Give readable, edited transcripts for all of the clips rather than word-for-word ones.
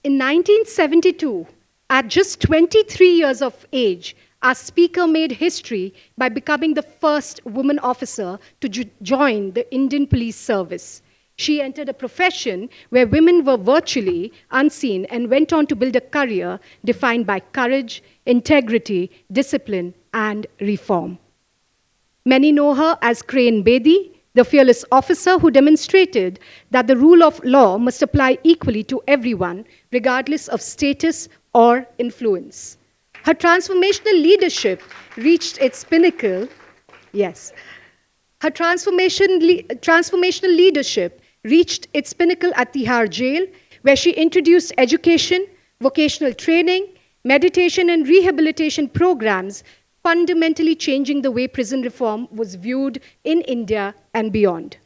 In 1972, at just 23 years of age, our speaker made history by becoming the first woman officer to join the Indian Police Service. She entered a profession where women were virtually unseen and went on to build a career defined by courage, integrity, discipline, and reform. Many know her as Crane Bedi, the fearless officer who demonstrated that the rule of law must apply equally to everyone, regardless of status or influence. Her transformational leadership reached its pinnacle. Yes. Her transformational leadership reached its pinnacle at Tihar Jail, where she introduced education, vocational training, meditation, and rehabilitation programs, fundamentally changing the way prison reform was viewed in India and beyond.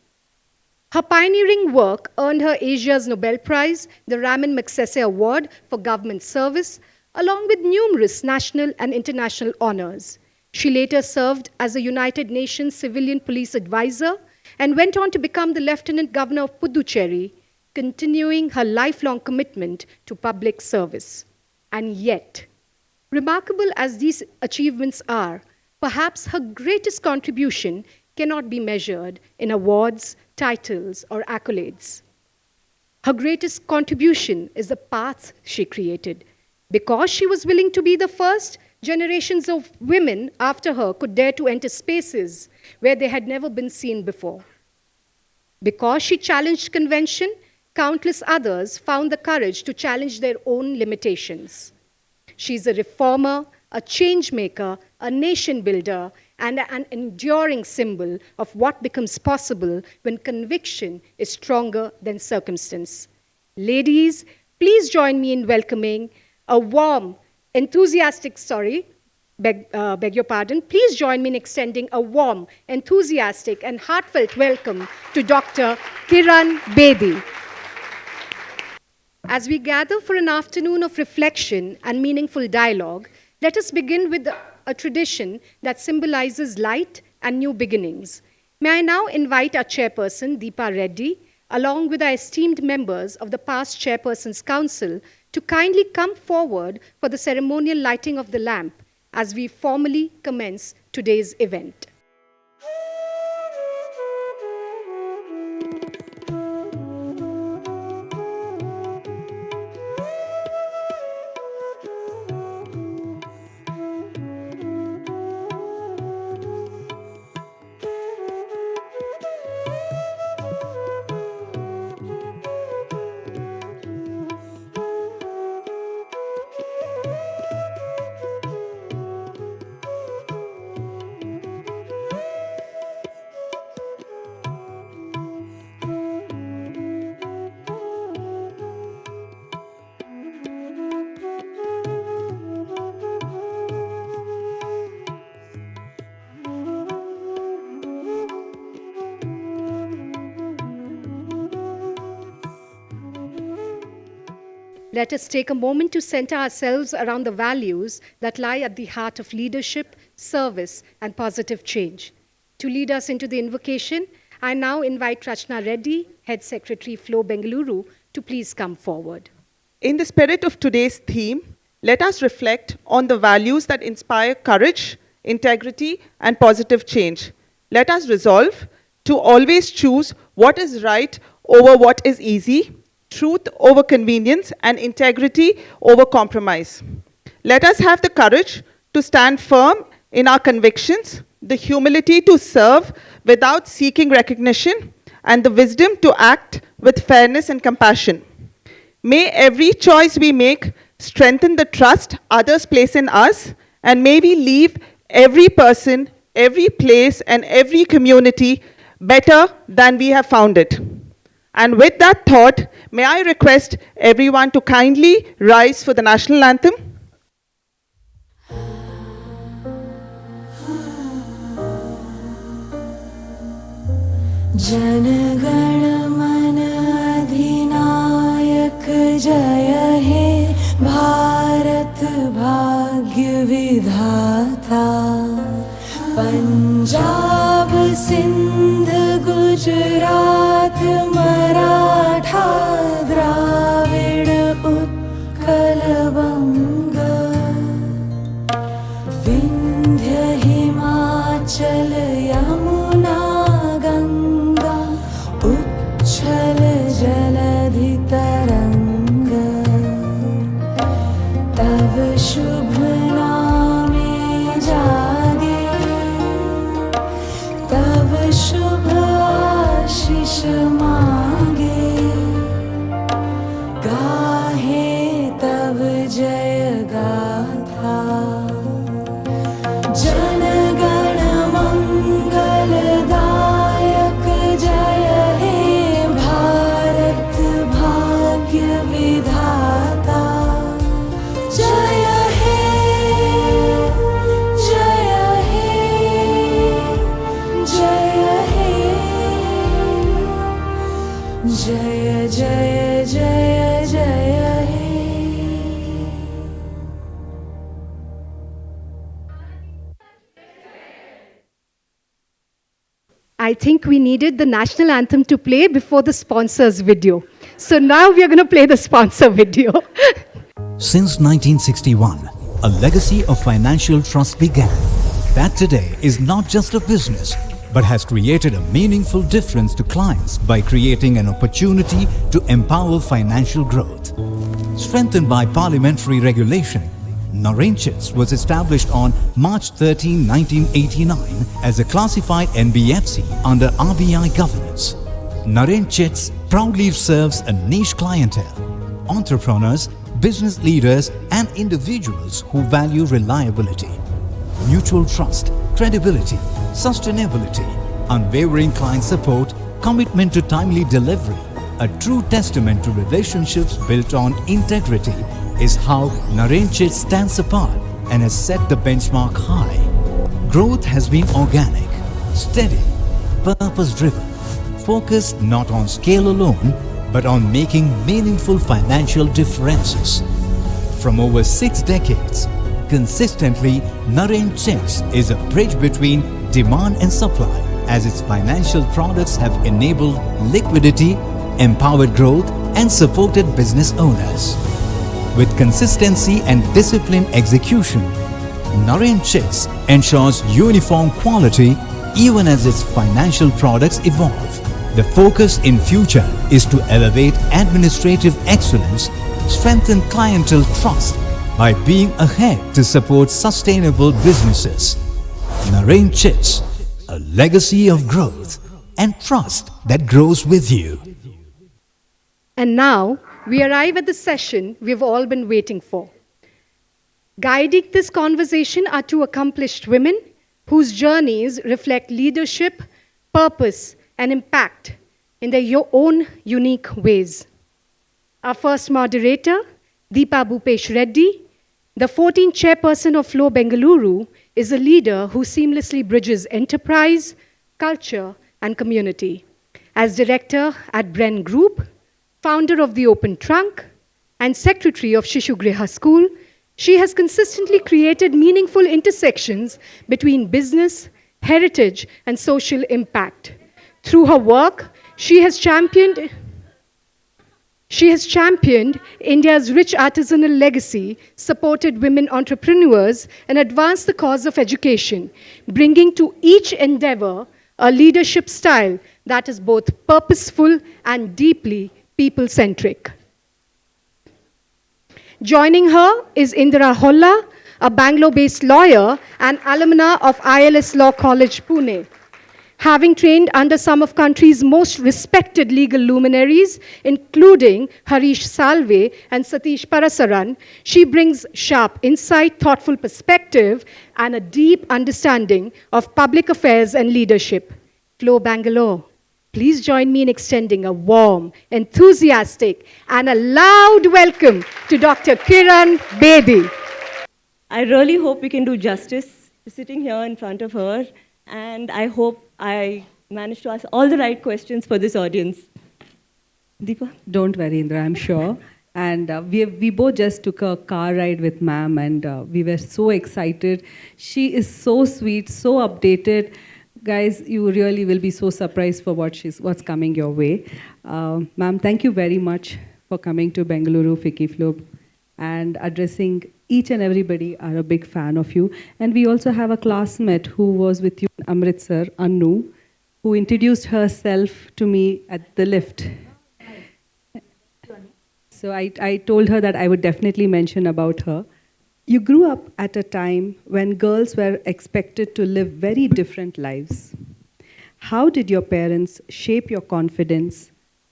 Her pioneering work earned her Asia's Nobel Prize, the Ramon Magsaysay Award for Government Service, along with numerous national and international honors. She later served as a United Nations Civilian Police Advisor and went on to become the Lieutenant Governor of Puducherry, continuing her lifelong commitment to public service. And yet, remarkable as these achievements are, perhaps her greatest contribution cannot be measured in awards, titles, or accolades. Her greatest contribution is the path she created. Because she was willing to be the first, generations of women after her could dare to enter spaces where they had never been seen before. Because she challenged convention, countless others found the courage to challenge their own limitations. She's a reformer, a change maker, a nation builder, and an enduring symbol of what becomes possible when conviction is stronger than circumstance. Ladies, please join me in welcoming a warm, enthusiastic, beg your pardon, please join me in extending a warm, enthusiastic, and heartfelt welcome to Dr. Kiran Bedi. As we gather for an afternoon of reflection and meaningful dialogue, let us begin with a tradition that symbolizes light and new beginnings. May I now invite our chairperson, Deepa Reddy, along with our esteemed members of the past Chairperson's Council, to kindly come forward for the ceremonial lighting of the lamp as we formally commence today's event. Let us take a moment to center ourselves around the values that lie at the heart of leadership, service, and positive change. To lead us into the invocation, I now invite Rachna Reddy, Head Secretary, Flow Bengaluru, to please come forward. In the spirit of today's theme, let us reflect on the values that inspire courage, integrity, and positive change. Let us resolve to always choose what is right over what is easy, truth over convenience, and integrity over compromise. Let us have the courage to stand firm in our convictions, the humility to serve without seeking recognition, and the wisdom to act with fairness and compassion. May every choice we make strengthen the trust others place in us, and may we leave every person, every place, and every community better than we have found it. And with that thought, may I request everyone to kindly rise for the national anthem. Jana Gana मन अधिनायक जय हे भारत भाग्य विधाता पंजाब सिंध गुजरात मराठा द्राविड़ उत्कल विधाता जय हे जय हे जय हे जय जय जय जय हे I think we needed the national anthem to play before the sponsor's video. So now we are going to play the sponsor video. Since 1961, a legacy of financial trust began that today is not just a business but has created a meaningful difference to clients by creating an opportunity to empower financial growth. Strengthened by parliamentary regulation, Narenchits was established on March 13, 1989 as a classified NBFC under RBI governance. Narenchits proudly serves a niche clientele, entrepreneurs, business leaders and individuals who value reliability, mutual trust, credibility, sustainability, unwavering client support, commitment to timely delivery, a true testament to relationships built on integrity is how Narenchits stands apart and has set the benchmark high. Growth has been organic, steady, purpose-driven, focused not on scale alone but on making meaningful financial differences. From over 6 decades, consistently, Narenchits is a bridge between demand and supply as its financial products have enabled liquidity, empowered growth and supported business owners. With consistency and disciplined execution, Narenchits ensures uniform quality even as its financial products evolve. The focus in future is to elevate administrative excellence, strengthen clientele trust by being ahead to support sustainable businesses. Narenchits, a legacy of growth and trust that grows with you. And now we arrive at the session we've all been waiting for. Guiding this conversation are two accomplished women whose journeys reflect leadership, purpose, and impact in their own unique ways. Our first moderator, Deepa Bhupesh Reddy, the 14th chairperson of Flow Bengaluru, is a leader who seamlessly bridges enterprise, culture, and community. As director at Bren Group, founder of the Open Trunk, and secretary of Shishu Griha School, she has consistently created meaningful intersections between business, heritage, and social impact. Through her work, she has championed India's rich artisanal legacy, supported women entrepreneurs, and advanced the cause of education, bringing to each endeavor a leadership style that is both purposeful and deeply people-centric. Joining her is Indira Holla, a Bangalore-based lawyer and alumna of ILS Law College, Pune. Having trained under some of country's most respected legal luminaries, including Harish Salve and Satish Parasaran, she brings sharp insight, thoughtful perspective, and a deep understanding of public affairs and leadership. Flow Bangalore, please join me in extending a warm, enthusiastic, and a loud welcome to Dr. Kiran Bedi. I really hope we can do justice to sitting here in front of her, and I hope I managed to ask all the right questions for this audience. Deepa? Don't worry, Indra, I'm sure. And we both just took a car ride with ma'am, and we were so excited. She is so sweet, so updated. Guys, you really will be so surprised for what's coming your way. Ma'am, thank you very much for coming to Bengaluru Fiki Flow and addressing each and everybody. Are a big fan of you. And we also have a classmate who was with you in Amritsar, Anu, who introduced herself to me at the lift. So I told her that I would definitely mention about her. You grew up at a time when girls were expected to live very different lives. How did your parents shape your confidence,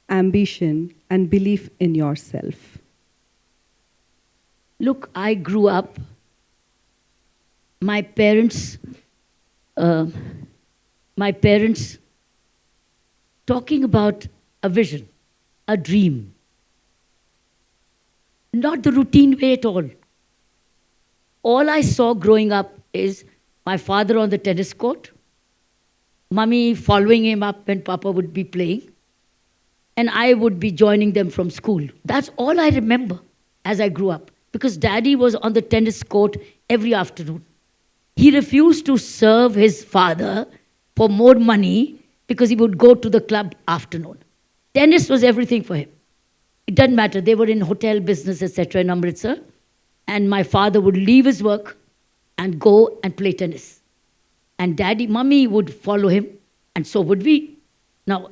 ambition, and belief in yourself? Look, I grew up, my parents talking about a vision, a dream. not the routine way at all. All I saw growing up is my father on the tennis court, mummy following him up when Papa would be playing, and I would be joining them from school. That's all I remember as I grew up, because Daddy was on the tennis court every afternoon. He refused to serve his father for more money because he would go to the club afternoon. Tennis was everything for him. It doesn't matter. They were in hotel business, etc. in Amritsar. And my father would leave his work and go and play tennis. And Daddy, Mummy would follow him, and so would we. Now,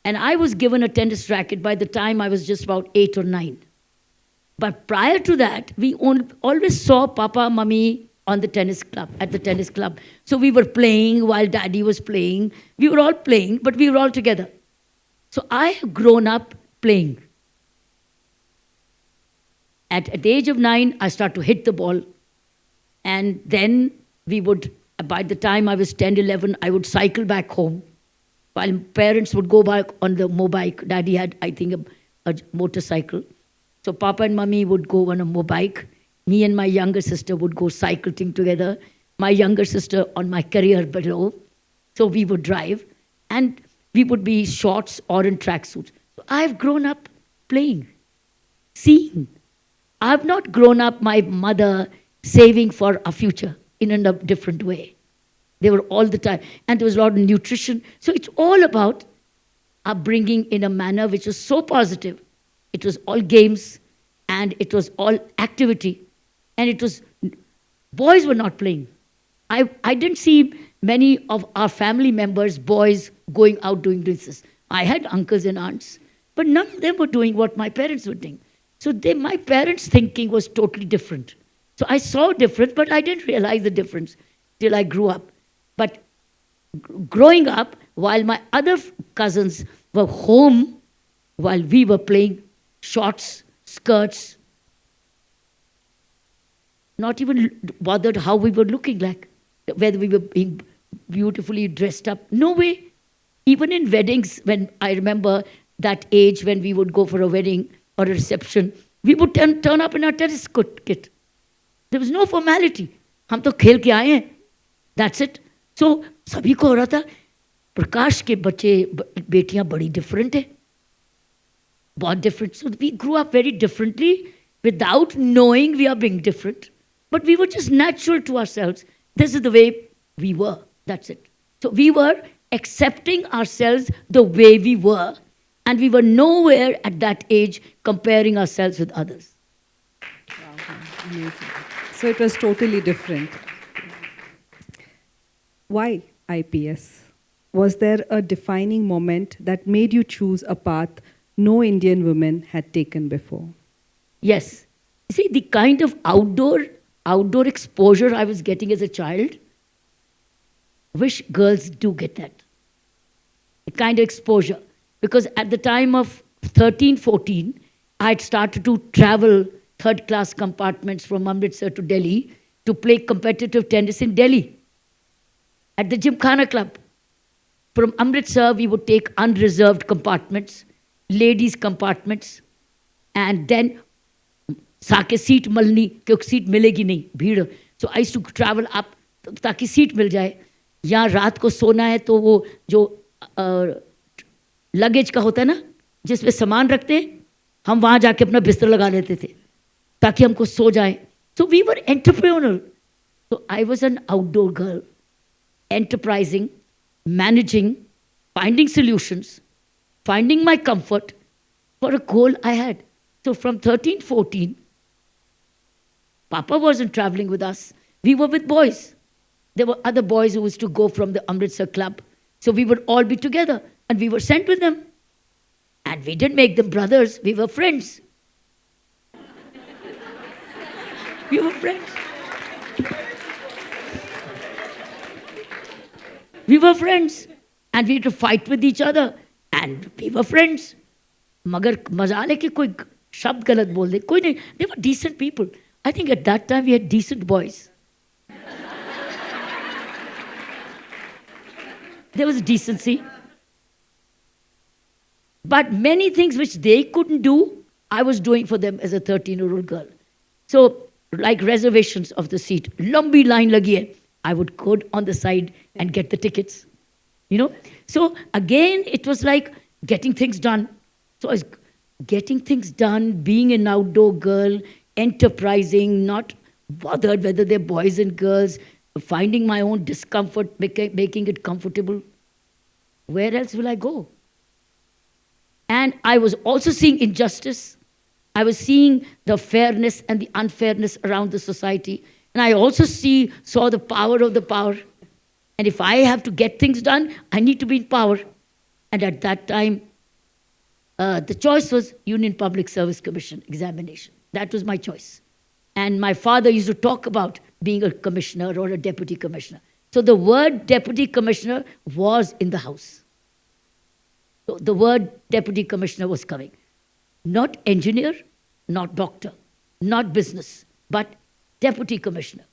and I was given a tennis racket by the time I was just about 8 or 9. But prior to that, we always saw Papa, Mummy on the tennis club, at the tennis club. So we were playing while Daddy was playing. We were all playing, but we were all together. So I have grown up playing. At the age of 9, I started to hit the ball. And then we would, by the time I was 10, 11, I would cycle back home. While parents would go back on the mobike. Daddy had, I think, a motorcycle. So Papa and Mummy would go on a mobike. Me and my younger sister would go cycling together. My younger sister on my career below. So we would drive. And we would be shorts or in tracksuits. So I've grown up playing, seeing. I've not grown up my mother saving for a future in a different way. They were all the time. And there was a lot of nutrition. So it's all about upbringing in a manner which was so positive. It was all games and it was all activity. And it was, boys were not playing. I didn't see many of our family members, boys, going out doing this. I had uncles and aunts, but none of them were doing what my parents were doing. So my parents' thinking was totally different. So I saw difference, but I didn't realize the difference till I grew up. But growing up, while my other cousins were home, while we were playing shorts, skirts, not even bothered how we were looking like, whether we were being beautifully dressed up. No way. Even in weddings, when I remember that age when we would go for a wedding or a reception, we would turn up in our tennis kit. There was no formality. हम तो खेल के आए हैं. That's it. So सभी को हो रहा था प्रकाश के बच्चे बेटियां बड़ी different है. बहुत different. So we grew up very differently without knowing we are being different. But we were just natural to ourselves. This is the way we were. That's it. So we were accepting ourselves the way we were. And we were nowhere at that age comparing ourselves with others. Wow, amazing. So it was totally different. Why IPS? Was there a defining moment that made you choose a path no Indian women had taken before? Yes. You see, the kind of outdoor exposure I was getting as a child, wish girls do get that. The kind of exposure. Because at the time of 13, 14, I had started to travel third-class compartments from Amritsar to Delhi to play competitive tennis in Delhi at the Gymkhana Club. From Amritsar, we would take unreserved compartments, ladies' compartments, and then Sakya seat मलनी क्योंकि seat मिलेगी नहीं भीड़. So I used to travel up ताकि seat मिल जाए. यहाँ रात को सोना है तो वो जो लगेज का होता है ना जिसमें सामान रखते हैं, हम वहाँ जाके अपना बिस्तर लगा लेते थे ताकि हमको सो जाए. So we were entrepreneurial. So I was an outdoor girl, enterprising, managing, finding solutions, finding my comfort for a goal I had. So from 13, 14, Papa wasn't traveling with us. We were with boys. There were other boys who used to go from the Amritsar club. So we would all be together and we were sent with them. And we didn't make them brothers. We were friends. We were friends. We were friends. And we had to fight with each other. And we were friends. मगर मजाल है कि कोई शब्द गलत बोल दे. कोई नहीं. They were decent people. I think at that time we had decent boys. There was decency. But many things which they couldn't do, I was doing for them as a 13-year-old girl. So, like reservations of the seat, lumbi line lagi hai, I would go on the side and get the tickets. You know? So, again, it was like getting things done. So, I was getting things done, being an outdoor girl, enterprising, not bothered whether they're boys and girls, finding my own discomfort, making it comfortable. Where else will I go? And I was also seeing injustice. I was seeing the fairness and the unfairness around the society. And I also saw the power of the power. And if I have to get things done, I need to be in power. And at that time, the choice was Union Public Service Commission examination. That was my choice. And my father used to talk about being a commissioner or a deputy commissioner. So the word deputy commissioner was in the house. So the word deputy commissioner was coming. Not engineer, not doctor, not business, but deputy commissioner.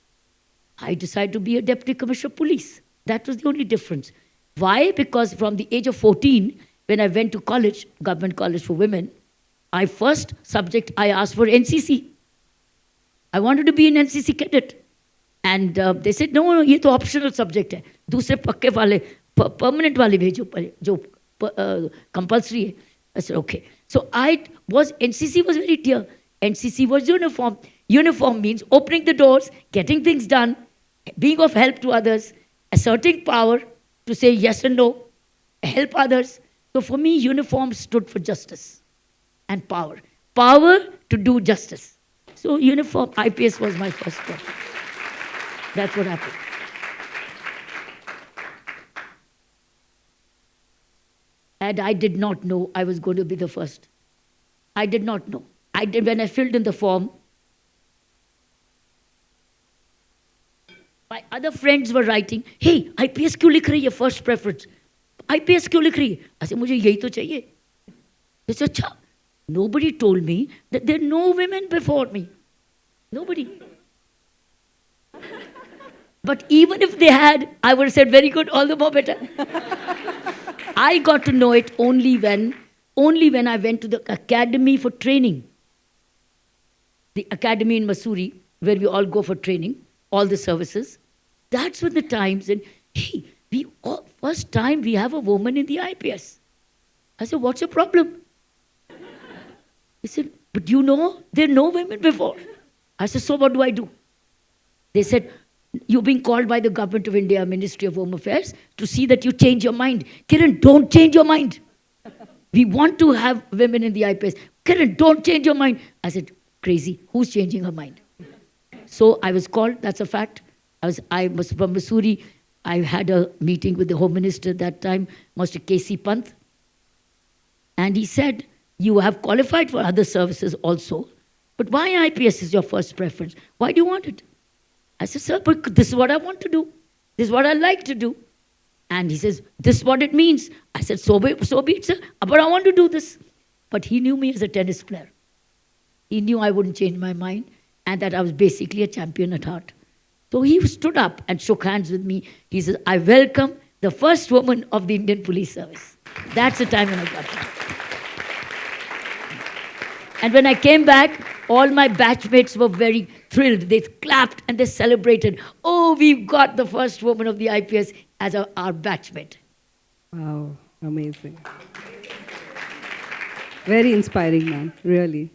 I decided to be a deputy commissioner of police. That was the only difference. Why? Because from the age of 14, when I went to college, Government College for Women, I first subject I asked for NCC. I wanted to be an NCC cadet. And they said, no, ये तो optional subject है. दूसरे पक्के वाले, permanent वाले भेजो, जो compulsory है. I said, okay. So NCC was very clear. NCC was uniform. Uniform means opening the doors, getting things done, being of help to others, asserting power to say yes and no, help others. So for me, uniform stood for justice and power. Power to do justice. So uniform, IPS was my first step. That's what happened. And I did not know I was going to be the first. I did not know. When I filled in the form, my other friends were writing, hey, IPS क्यों लिख रही है first preference? IPS क्यों लिख रही है? I said, मुझे यही तो चाहिए. They said, अच्छा. Nobody told me that there are no women before me. Nobody. But even if they had, I would have said, very good, all the more better. I got to know it only when I went to the academy for training. The academy in Mussoorie, where we all go for training, all the services. That's when the times, and hey, first time we have a woman in the IPS. I said, what's your problem? He said, but you know, there are no women before. I said, so what do I do? They said, you're being called by the Government of India, Ministry of Home Affairs, to see that you change your mind. Kiran, don't change your mind. We want to have women in the IPS. Kiran, don't change your mind. I said, crazy. Who's changing her mind? So I was called, that's a fact. I was from Mussoorie. I had a meeting with the Home Minister at that time, Mr. K.C. Pant. And he said, you have qualified for other services also, but why IPS is your first preference? Why do you want it? I said, sir, but this is what I want to do. This is what I like to do. And he says, this is what it means. I said, so be it, sir, but I want to do this. But he knew me as a tennis player. He knew I wouldn't change my mind and that I was basically a champion at heart. So he stood up and shook hands with me. He says, I welcome the first woman of the Indian Police Service. That's the time when I got it. And when I came back, all my batchmates were very thrilled. They clapped and they celebrated. Oh, we've got the first woman of the IPS as our batchmate. Wow, amazing. Very inspiring, ma'am, really.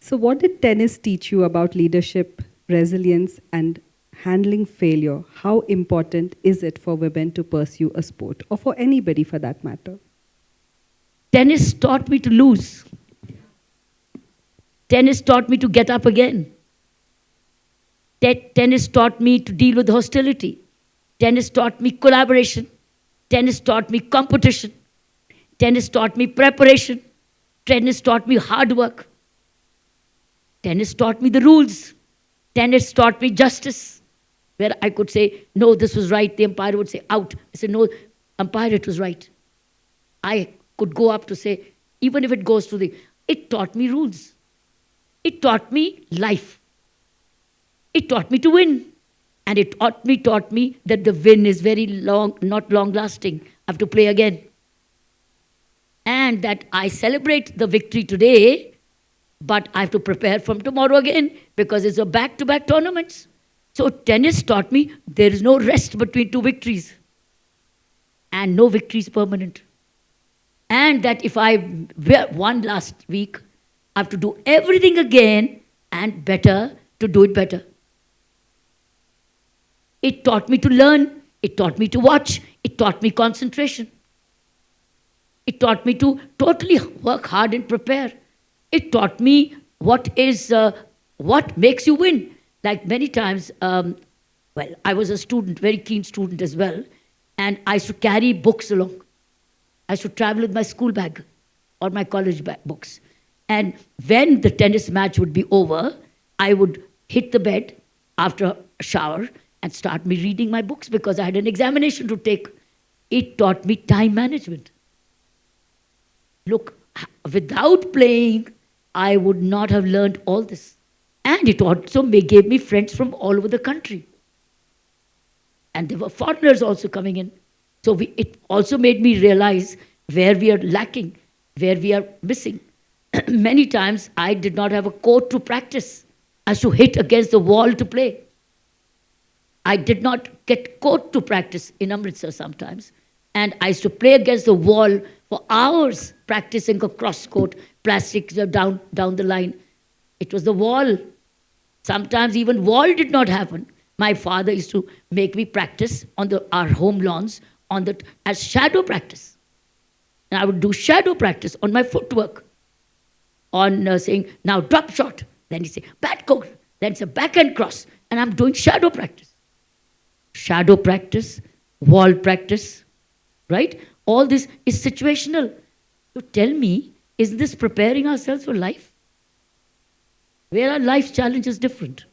So what did tennis teach you about leadership, resilience, and handling failure? How important is it for women to pursue a sport, or for anybody for that matter? Tennis taught me to lose. Tennis taught me to get up again. Tennis taught me to deal with hostility. Tennis taught me collaboration. Tennis taught me competition. Tennis taught me preparation. Tennis taught me hard work. Tennis taught me the rules. Tennis taught me justice. Where I could say, no, this was right. The umpire would say, out. I said, no, umpire, it was right. I could go up to say, even if it goes to the... It taught me rules. It taught me life. It taught me to win. And it taught me that the win is very long, not long lasting. I have to play again. and that I celebrate the victory today, but I have to prepare from tomorrow again because it's a back-to-back tournaments. So tennis taught me there is no rest between two victories, and no victory is permanent. And that if I won last week, I have to do everything again and better to do it better. It taught me to learn. It taught me to watch. It taught me concentration. It taught me to totally work hard and prepare. It taught me what makes you win. Like many times, I was a student, very keen student as well, and I used to carry books along. I used to travel with my school bag or my college books. And when the tennis match would be over, I would hit the bed after a shower and start me reading my books because I had an examination to take. It taught me time management. Look, without playing, I would not have learned all this. And it also gave me friends from all over the country. And there were foreigners also coming in. So it also made me realize where we are lacking, where we are missing. Many times I did not have a court to practice. I used to hit against the wall to play. I did not get court to practice in Amritsar sometimes. And I used to play against the wall for hours, practicing a cross court, plastic down the line. It was the wall. Sometimes even wall did not happen. My father used to make me practice on our home lawns as shadow practice. And I would do shadow practice on my footwork, on saying, now drop shot. Then he say, back goal. Then it's a backhand cross. And I'm doing shadow practice. Shadow practice, wall practice, right? All this is situational. So tell me, is this preparing ourselves for life? Where are life's challenges different?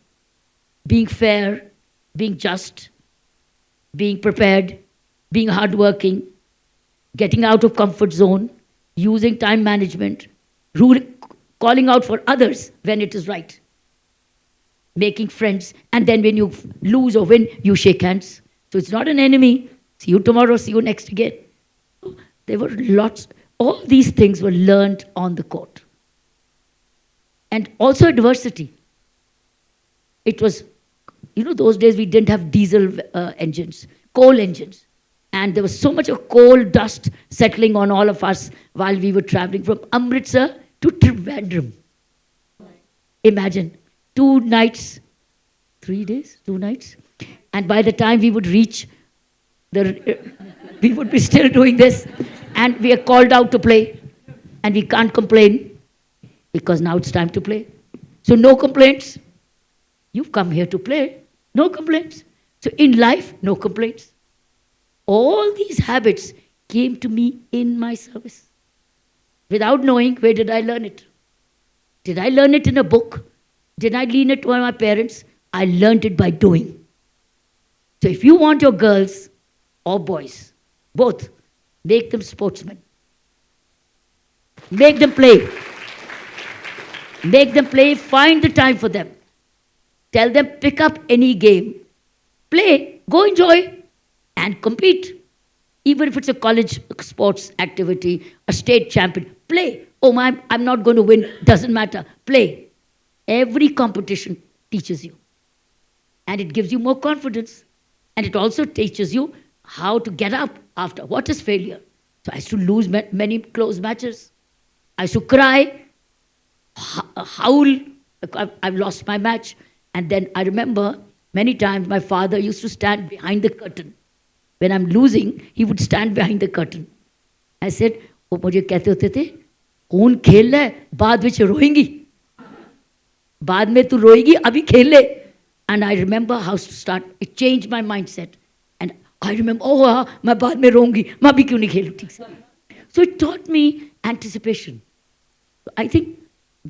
Being fair, being just, being prepared, being hardworking, getting out of comfort zone, using time management, calling out for others when it is right, making friends, and then when you lose or win, you shake hands. So it's not an enemy. See you tomorrow, see you next again. There were lots. All these things were learned on the court. And also adversity. It was, those days we didn't have diesel engines, coal engines. And there was so much of coal dust settling on all of us while we were traveling from Amritsar to Trivandrum. Imagine, 2 nights, 3 days, 2 nights. And by the time we would reach, we would be still doing this. And we are called out to play. And we can't complain because now it's time to play. So no complaints. You've come here to play. No complaints. So in life, no complaints. All these habits came to me in my service. Without knowing, where did I learn it? Did I learn it in a book? Did I learn it from my parents? I learned it by doing. So if you want your girls or boys, both, make them sportsmen. Make them play. Make them play, find the time for them. Tell them, pick up any game. Play, go enjoy, and compete. Even if it's a college sports activity, a state champion, play. Oh, I'm not going to win, doesn't matter. Play. Every competition teaches you. And it gives you more confidence. And it also teaches you how to get up after. What is failure? So I used to lose many close matches. I used to cry, howl, I've lost my match. And then I remember many times my father used to stand behind the curtain. When I'm losing, he would stand behind the curtain. I said, वो मुझे कहते होते थे, कौन खेल रहा है, बाद में रोएंगी. बाद में तू रोएगी, अभी खेल ले. And I remember how to start. It changed my mindset. And I remember, मैं बाद में रोऊंगी, मैं अभी क्यों नहीं खेलूं ठीक से. So it taught me anticipation. I think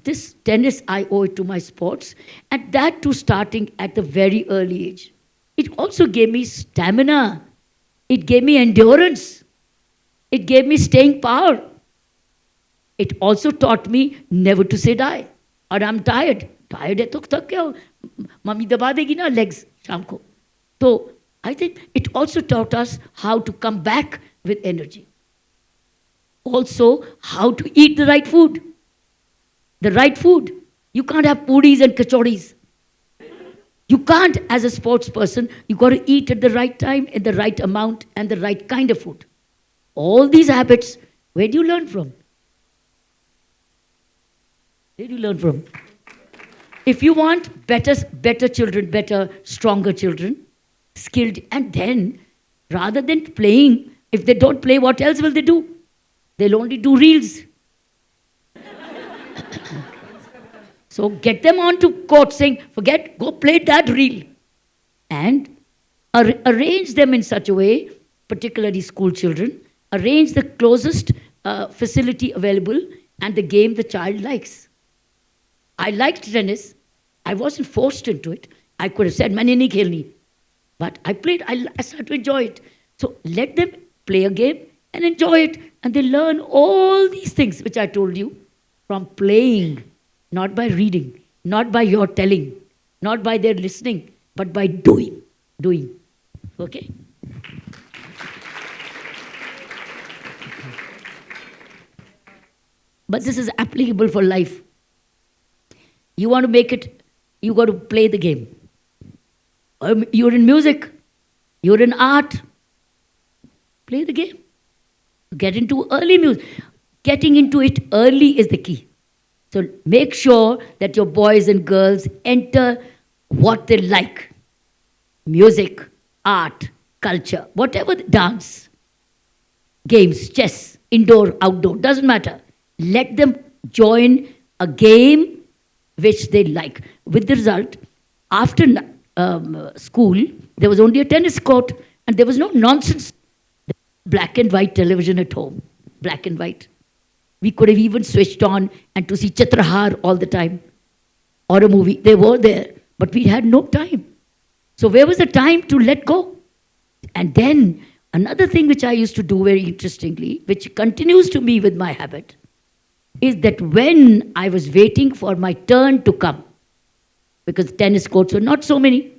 this tennis, I owe it to my sports, and that too starting at the very early age. It also gave me stamina. It gave me endurance. It gave me staying power. It also taught me never to say die. Or I'm tired. Tired है तो थक गया. Mummy दबा देगी ना legs शाम को. So I think it also taught us how to come back with energy. also how to eat the right food. The right food. You can't have puris and kachoris. You can't, as a sports person, you got to eat at the right time, in the right amount, and the right kind of food. All these habits, where do you learn from? Where do you learn from? If you want better children, better, stronger children, skilled, and then rather than playing, if they don't play, what else will they do? They'll only do reels. So get them onto court saying, forget, go play that reel. And arrange them in such a way, particularly school children, arrange the closest facility available and the game the child likes. I liked tennis. I wasn't forced into it. I could have said, "Maine nahi khelni." But I played, I started to enjoy it. So let them play a game and enjoy it. And they learn all these things which I told you from playing, not by reading, not by your telling, not by their listening, but by doing. Doing. Okay? But this is applicable for life. You want to make it, you got to play the game. You're in music, you're in art, play the game. Get into early music. Getting into it early is the key. So make sure that your boys and girls enter what they like. Music, art, culture, whatever, dance, games, chess, indoor, outdoor, doesn't matter. Let them join a game which they like. With the result, after school, there was only a tennis court and there was no nonsense. Black and white television at home, black and white. We could have even switched on and to see Chitrahar all the time or a movie. They were there, but we had no time. So where was the time to let go? And then another thing which I used to do very interestingly, which continues to be with my habit, is that when I was waiting for my turn to come, because tennis courts were not so many,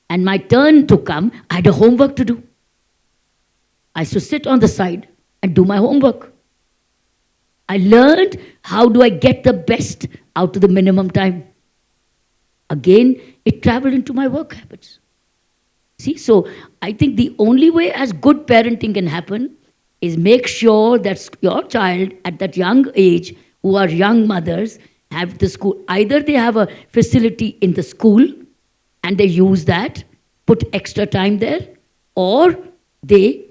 and my turn to come, I had a homework to do. I used to sit on the side and do my homework. I learned how do I get the best out of the minimum time. Again, it traveled into my work habits. See, so I think the only way as good parenting can happen is make sure that your child at that young age, who are young mothers, have the school. Either they have a facility in the school and they use that, put extra time there, or they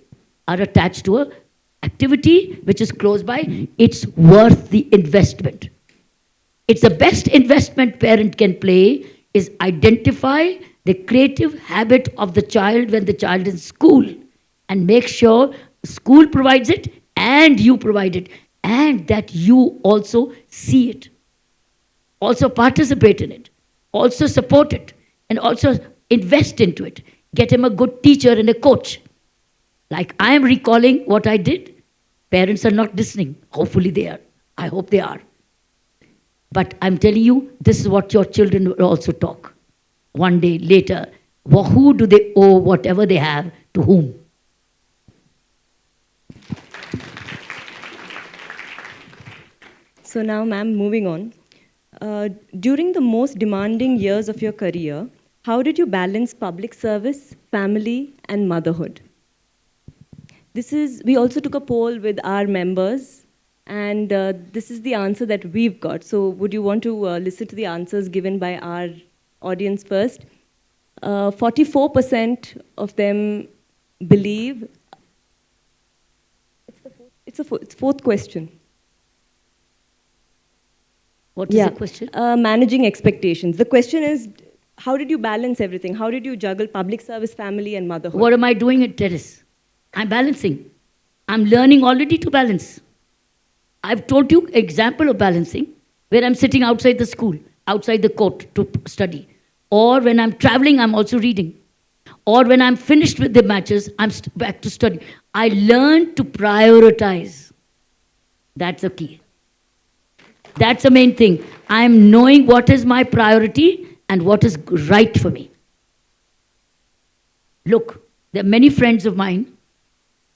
are attached to a activity which is close by. It's worth the investment. It's the best investment parent can play is identify the creative habit of the child when the child is in school and make sure school provides it and you provide it and that you also see it, also participate in it, also support it and also invest into it. Get him a good teacher and a coach. Like I am recalling what I did. Parents are not listening. Hopefully they are. I hope they are. But I'm telling you, this is what your children will also talk. One day later, who do they owe whatever they have to whom? So now, ma'am, moving on. During the most demanding years of your career, how did you balance public service, family, and motherhood? We also took a poll with our members, and this is the answer that we've got. So would you want to listen to the answers given by our audience first? 44% of them believe, it's the fourth question. What is the question? Managing expectations. The question is, how did you balance everything? How did you juggle public service, family, and motherhood? What am I doing at tennis? I'm balancing. I'm learning already to balance. I've told you example of balancing, where I'm sitting outside the school, outside the court to study. Or when I'm traveling, I'm also reading. Or when I'm finished with the matches, I'm back to study. I learn to prioritize. That's the key. That's the main thing. I'm knowing what is my priority and what is right for me. Look, there are many friends of mine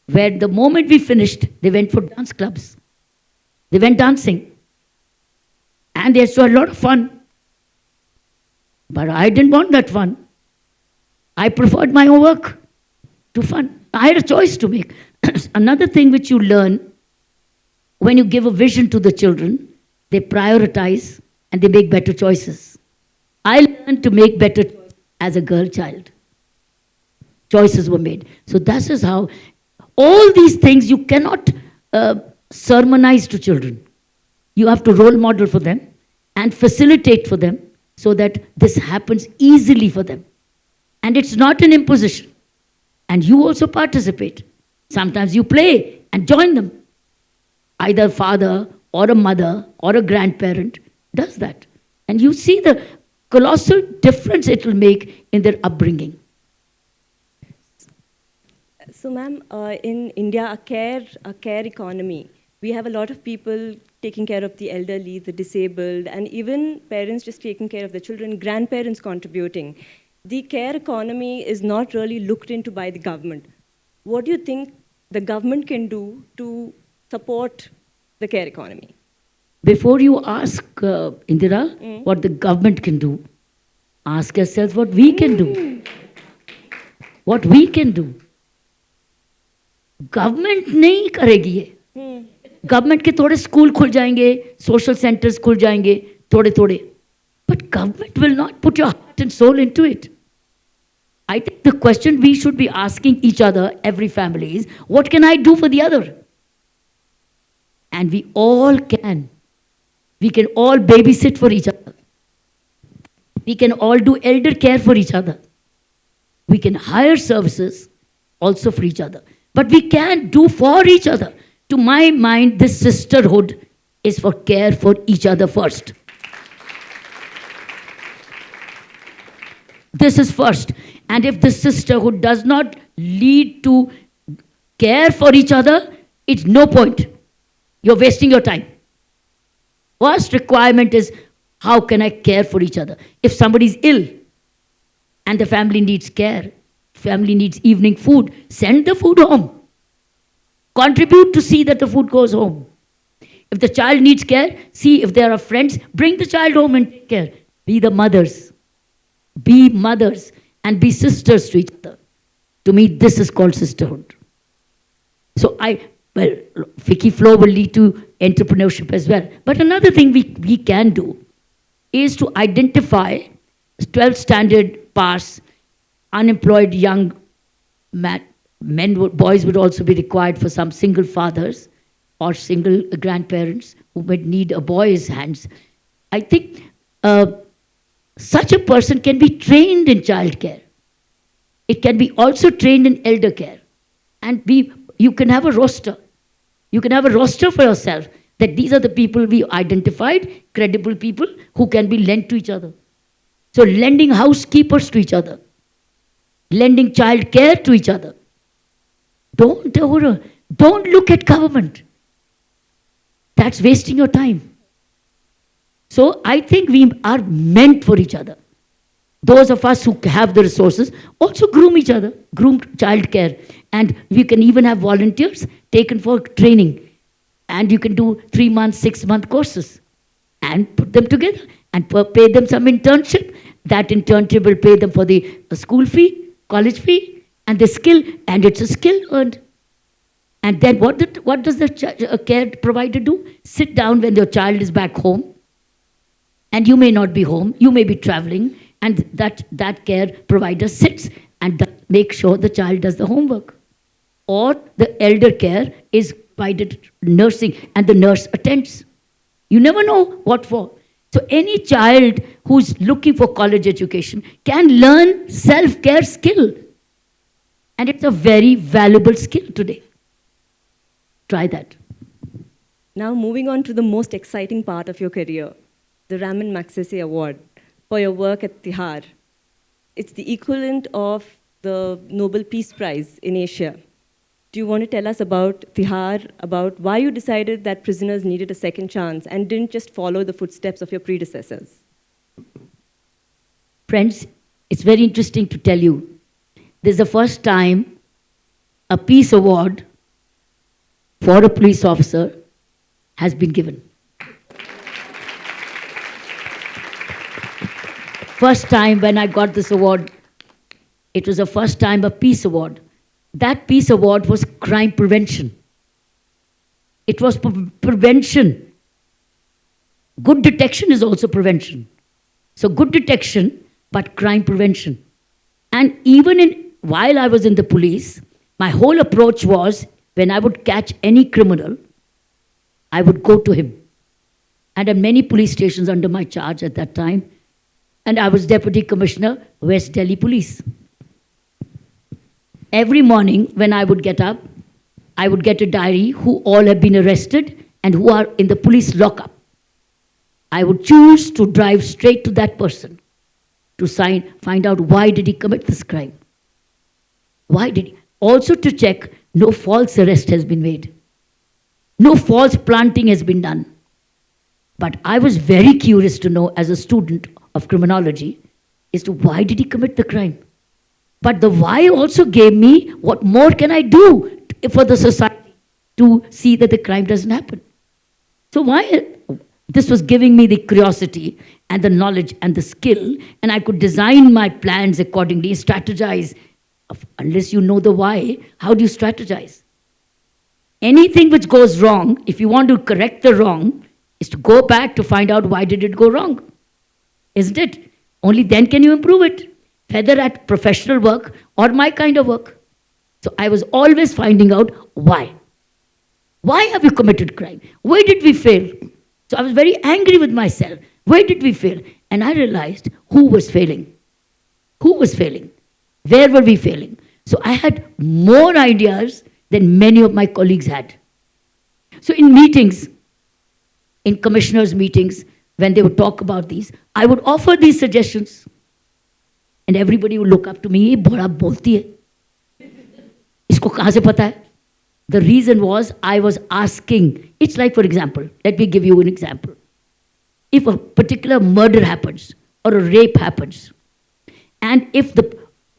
where the moment we finished, they went for dance clubs. They went dancing. And they had a lot of fun. But I didn't want that fun. I preferred my own work to fun. I had a choice to make. Another thing which you learn when you give a vision to the children, they prioritize and they make better choices. I learned to make better choices as a girl child. Choices were made. So that is how all these things you cannot sermonize to children. You have to role model for them and facilitate for them so that this happens easily for them. And it's not an imposition. And you also participate. Sometimes you play and join them. Either a father or a mother or a grandparent does that. And you see the colossal difference it will make in their upbringing. So, ma'am, in India, a care economy, we have a lot of people taking care of the elderly, the disabled, and even parents just taking care of the children, grandparents contributing. The care economy is not really looked into by the government. What do you think the government can do to support the care economy? Before you ask, Indira, what the government can do, ask yourself what we can do. What we can do. Government नहीं करेगी ये government के थोड़े school खुल जाएंगे social centres खुल जाएंगे थोड़े थोड़े but government will not put your heart and soul into it I think the question we should be asking each other, every family, is what can I do for the other? And we all can. We can all babysit for each other. We can all do elder care for each other. We can hire services also for each other. But we can't do for each other. To my mind, this sisterhood is for care for each other first. This is first. And if the sisterhood does not lead to care for each other, it's no point. You're wasting your time. First requirement is, how can I care for each other? If somebody is ill and the family needs care, family needs evening food, send the food home. Contribute to see that the food goes home. If the child needs care, see if there are friends, bring the child home and take care. Be the mothers. Be mothers. And be sisters to each other. To me, this is called sisterhood. So Vicky Flow will lead to entrepreneurship as well. But another thing we can do is to identify 12th standard pass, unemployed young boys would also be required for some single fathers or single grandparents who might need a boy's hands. I think such a person can be trained in child care. It can be also trained in elder care. And you can have a roster. You can have a roster for yourself that these are the people we identified, credible people who can be lent to each other. So lending housekeepers to each other. Lending child care to each other. Don't look at government. That's wasting your time. So I think we are meant for each other. Those of us who have the resources also groom each other, groom child care. And we can even have volunteers taken for training. And you can do 3-month, 6-month courses and put them together and pay them some internship. That internship will pay them for the school fee, college fee, and the skill. And it's a skill earned. And then what does the care provider do? Sit down when your child is back home. And you may not be home, you may be traveling, and that care provider sits and makes sure the child does the homework. Or the elder care is provided nursing, and the nurse attends. You never know what for. So any child who's looking for college education can learn self-care skill. And it's a very valuable skill today. Try that. Now moving on to the most exciting part of your career, the Raman Magsaysay Award for your work at Tihar. It's the equivalent of the Nobel Peace Prize in Asia. Do you want to tell us about Tihar, about why you decided that prisoners needed a second chance and didn't just follow the footsteps of your predecessors? Friends, it's very interesting to tell you. This is the first time a peace award for a police officer has been given. First time when I got this award, it was the first time a peace award. That peace award was crime prevention. It was prevention. Good detection is also prevention. So good detection, but crime prevention. And even while I was in the police, my whole approach was when I would catch any criminal, I would go to him. And had many police stations under my charge at that time. And I was Deputy Commissioner, West Delhi Police. Every morning when I would get up, I would get a diary who all have been arrested and who are in the police lockup. I would choose to drive straight to that person to find out why did he commit this crime. Why did he? Also to check no false arrest has been made. No false planting has been done. But I was very curious to know as a student of criminology as to why did he commit the crime. But the why also gave me what more can I do for the society to see that the crime doesn't happen. So this was giving me the curiosity and the knowledge and the skill, and I could design my plans accordingly, strategize. Unless you know the why, how do you strategize? Anything which goes wrong, if you want to correct the wrong, is to go back to find out why did it go wrong. Isn't it? Only then can you improve it, whether at professional work or my kind of work. So I was always finding out why. Why have you committed crime? Where did we fail? So I was very angry with myself. Where did we fail? And I realized who was failing. Who was failing? Where were we failing? So I had more ideas than many of my colleagues had. So in meetings, in commissioners' meetings, when they would talk about these, I would offer these suggestions. And everybody would look up to me, "ये बड़ा बोलती है. इसको कहाँ से पता है?" The reason was I was asking. It's like, for example, let me give you an example. If a particular murder happens or a rape happens, and if the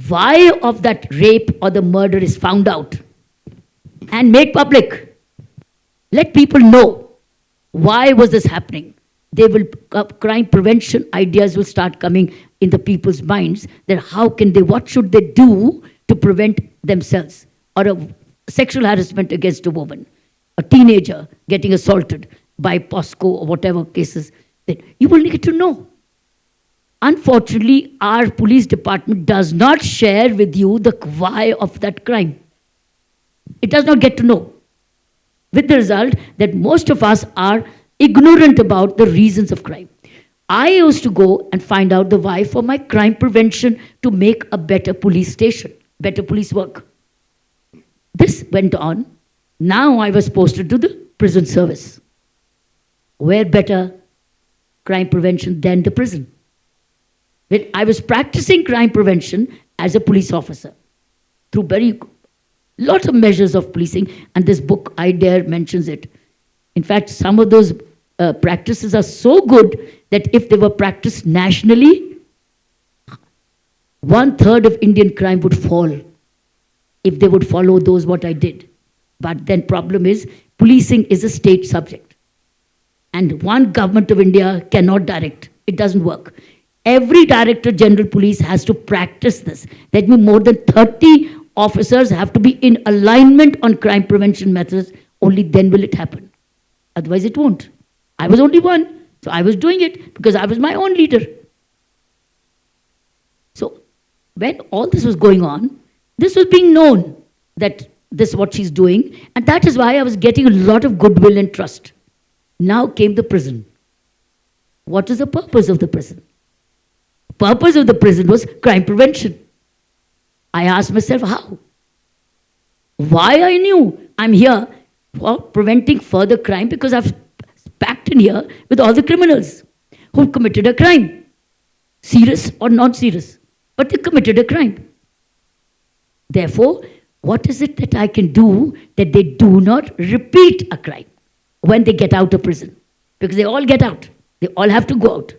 why of that rape or the murder is found out and made public, let people know why was this happening. They will, crime prevention ideas will start coming in the people's minds that how can they, what should they do to prevent themselves or a sexual harassment against a woman, a teenager getting assaulted by POSCO or whatever cases, that you will need to know. Unfortunately, our police department does not share with you the why of that crime. It does not get to know. With the result that most of us are ignorant about the reasons of crime. I used to go and find out the why for my crime prevention to make a better police station, better police work. This went on. Now I was posted to the prison service. Where better crime prevention than the prison? When I was practicing crime prevention as a police officer through lots of measures of policing, and this book, I Dare, mentions it. In fact, some of those practices are so good that if they were practiced nationally, 1/3 of Indian crime would fall if they would follow those what I did. But then problem is, policing is a state subject. And one government of India cannot direct. It doesn't work. Every Director General Police has to practice this. That means more than 30 officers have to be in alignment on crime prevention methods. Only then will it happen. Otherwise it won't. I was only one. So I was doing it because I was my own leader. So when all this was going on, this was being known that this is what she's doing. And that is why I was getting a lot of goodwill and trust. Now came the prison. What is the purpose of the prison? Purpose of the prison was crime prevention. I asked myself, how? Why I knew I'm here for preventing further crime because I've packed in here with all the criminals who committed a crime, serious or non-serious, but they committed a crime. Therefore, what is it that I can do that they do not repeat a crime when they get out of prison? Because they all get out. They all have to go out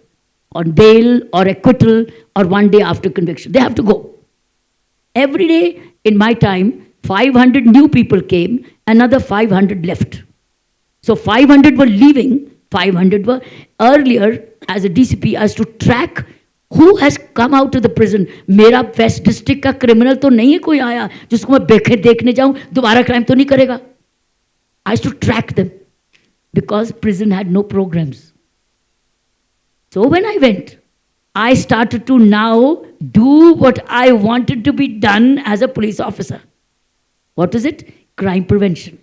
on bail or acquittal or one day after conviction. They have to go. Every day in my time, 500 new people came, another 500 left. So 500 were leaving, 500 were earlier. As a DCP, I used to track who has come out of the prison. मेरा waste district का criminal तो नहीं है कोई आया जिसको मैं देखने जाऊं, दोबारा क्राइम तो नहीं करेगा. I used to track them because prison had no programs. So when I went, I started to now do what I wanted to be done as a police officer. What is it? Crime prevention,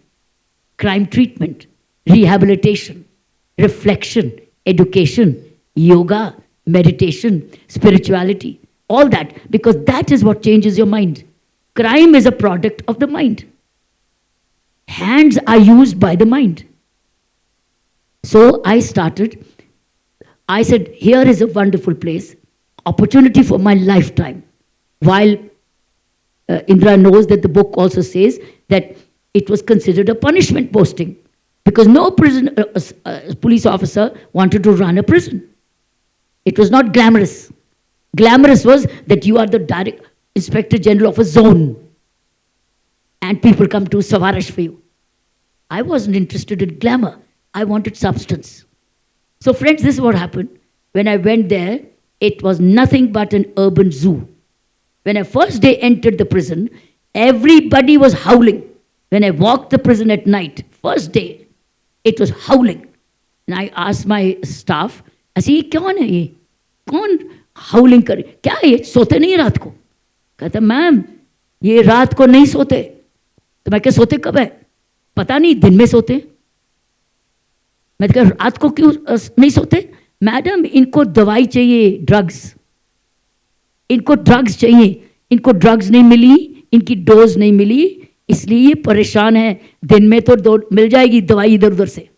crime treatment, rehabilitation, reflection, education, yoga, meditation, spirituality, all that, because that is what changes your mind. Crime is a product of the mind. Hands are used by the mind. So I started. I said, here is a wonderful place, opportunity for my lifetime. While Indra knows that the book also says that it was considered a punishment posting because no police officer wanted to run a prison. It was not glamorous. Glamorous was that you are the direct inspector general of a zone and people come to Savarash for you. I wasn't interested in glamour. I wanted substance. So friends, this is what happened. When I went there, it was nothing but an urban zoo. When I first day entered the prison, everybody was howling. When I walked the prison at night, first day, it was howling. And I asked my staff, ऐसे ये कौन है ये? कौन हाउलिंग करे? क्या है ये? सोते नहीं रात को? कहता मैम ये रात को नहीं सोते. तो मैं क्या सोते कब है? पता नहीं, दिन में सोते. मैं कहा रात को क्यों नहीं सोते? मैडम इनको दवाई चाहिए, ड्रग्स. इनको ड्रग्स चाहिए, इनको ड्रग्स नहीं मिली, इनकी डोज नहीं मिली, इसलिए ये परेशान है. दिन में तो मिल जाएगी दवाई, इधर उधर से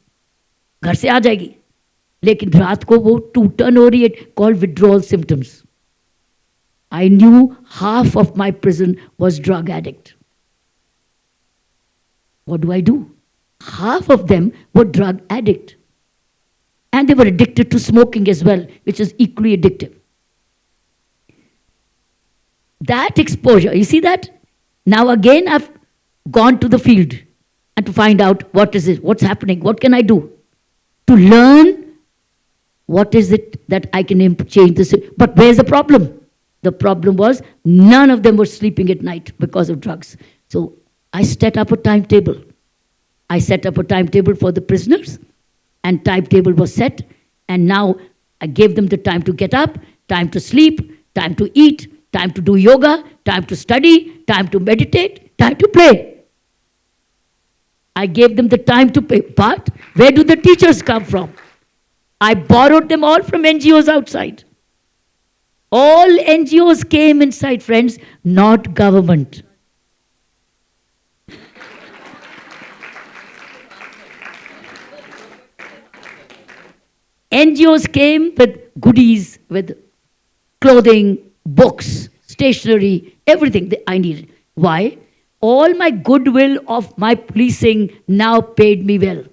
घर से आ जाएगी, लेकिन रात को वो टूटन हो रही है, called withdrawal symptoms. I knew half of my prison was drug addict. What do I do? Half of them were drug addict. And they were addicted to smoking as well, which is equally addictive. That exposure, you see that? Now again, I've gone to the field and to find out what is it, what's happening, what can I do to learn what is it that I can change this. But where's the problem? The problem was none of them were sleeping at night because of drugs. So I set up a timetable. I set up a timetable for the prisoners, and timetable was set. And now I gave them the time to get up, time to sleep, time to eat, time to do yoga, time to study, time to meditate, time to play. I gave them the time to play. But where do the teachers come from? I borrowed them all from NGOs outside. All NGOs came inside, friends, not government. NGOs came with goodies, with clothing, books, stationery, everything that I needed. Why? All my goodwill of my policing now paid me well.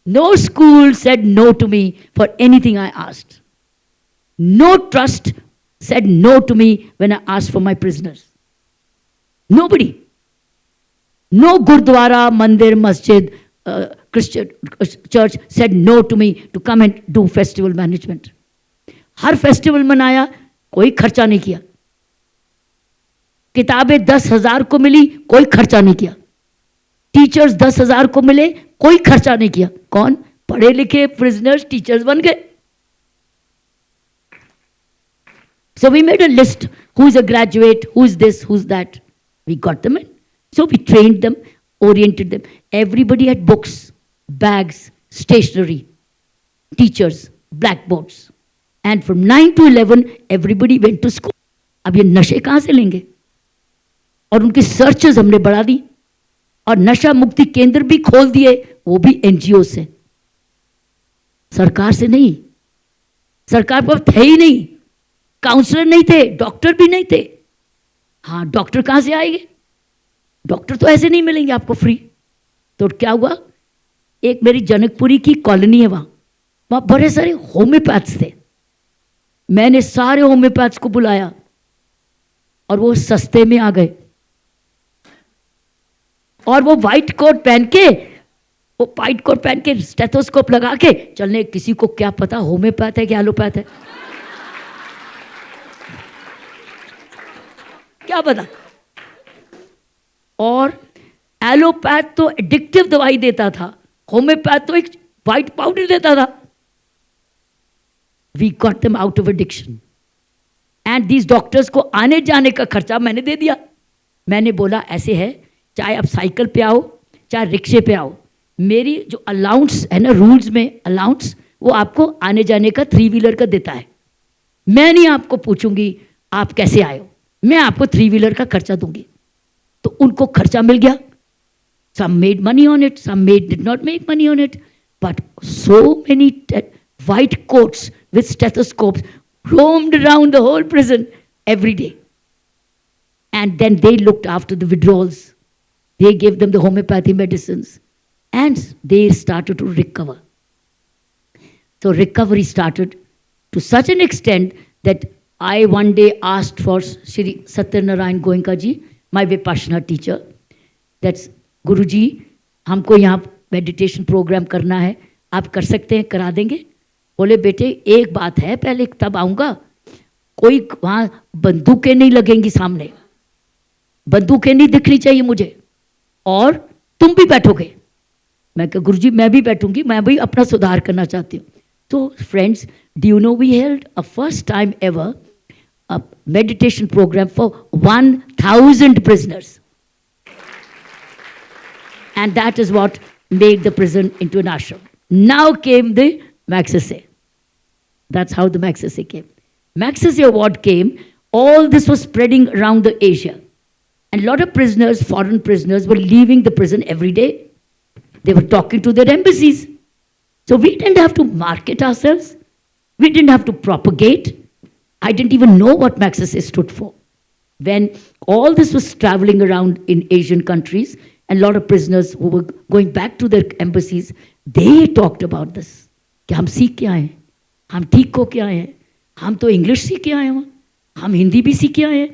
No school said no to me for anything I asked. No trust said no to me when I asked for my prisoners. Nobody. No Gurdwara, Mandir, Masjid, Christian church said no to me to come and do festival management. Her festival मनाया, कोई खर्चा नहीं किया. किताबें 10,000 को मिली, कोई खर्चा नहीं किया. टीचर्स 10,000 को मिले, कोई खर्चा नहीं किया. कौन? पढ़े लिखे प्रिजनर्स टीचर्स बन गए. So we made a list. Who is a graduate? Who is this? Who's that? We got them in. So we trained them, oriented them. Everybody had books, bags, stationery, teachers, blackboards. And from 9 to 11, everybody went to school. अब ये नशे कहाँ से लेंगे? और उनकी searches हमने बढ़ा दी और नशा मुक्ति केंद्र भी खोल दिए, वो भी एनजीओ से, सरकार से नहीं. सरकार पर थे ही नहीं, काउंसलर नहीं थे, डॉक्टर भी नहीं थे. हाँ, डॉक्टर कहाँ से आएंगे? डॉक्टर तो ऐसे नहीं मिलेंगे आपको फ्री. तो क्या हुआ? एक मेरी जनकपुरी की कॉलोनी है, वहाँ बड़े सारे होम्योपैथ्स थे. मैंने सारे होम्योपैथ्स को बुलाया और वो सस्ते में आ गए. और वो वाइट कोट पहन के, वो वाइट कोट पहन के स्टेथोस्कोप लगा के चलने, किसी को क्या पता होम्योपैथ है कि एलोपैथ है, क्या पता। और एलोपैथ तो एडिक्टिव दवाई देता था, होम्योपैथ तो एक व्हाइट पाउडर देता था। We got them out of addiction. And these doctors को आने जाने का खर्चा मैंने दे दिया। मैंने बोला ऐसे है, चाहे आप साइकिल पे आओ चाहे रिक्शे पे आओ, मेरी जो अलाउंस है ना, रूल्स में अलाउंस, वो आपको आने जाने का 3 व्हीलर का देता है। मैं नहीं आपको पूछूंगी आप कैसे आए हो, मैं आपको 3 व्हीलर का खर्चा दूंगी। तो उनको खर्चा मिल गया। Some made money on it, some did not make money on it. But so many white coats with stethoscopes roamed around the whole prison every day. And then they looked after the withdrawals. They gave them the homeopathy medicines. And they started to recover. So recovery started to such an extent that I one day asked for Shri Satyanarayan Goenka ji, my Vipassana teacher, that's गुरुजी, हमको यहाँ meditation programme करना है, आप कर सकते हैं, करा देंगे? बोले बेटे एक बात है, पहले तब आऊँगा, कोई वहाँ बंदूकें नहीं लगेंगी सामने, बंदूकें नहीं दिखनी चाहिए मुझे, और तुम भी बैठोगे। मैं कहा गुरुजी मैं भी बैठूंगी, मैं भी अपना सुधार करना चाहती हूँ। तो friends, do you know we held a first time ever a meditation program for 1000 prisoners. And that is what made the prison into an ashram. Now came the Magsaysay. That's how the Magsaysay came. Magsaysay award came, all this was spreading around the Asia. And a lot of prisoners, foreign prisoners, were leaving the prison every day. They were talking to their embassies. So we didn't have to market ourselves. We didn't have to propagate. I didn't even know what Magsaysay stood for. When all this was traveling around in Asian countries, and a lot of prisoners who were going back to their embassies, they talked about this. कि हम सीख के आए हैं, हम ठीक हो के आए हैं, हम तो इंग्लिश सीख के आए हैं, हम हिंदी भी सीख के आए हैं,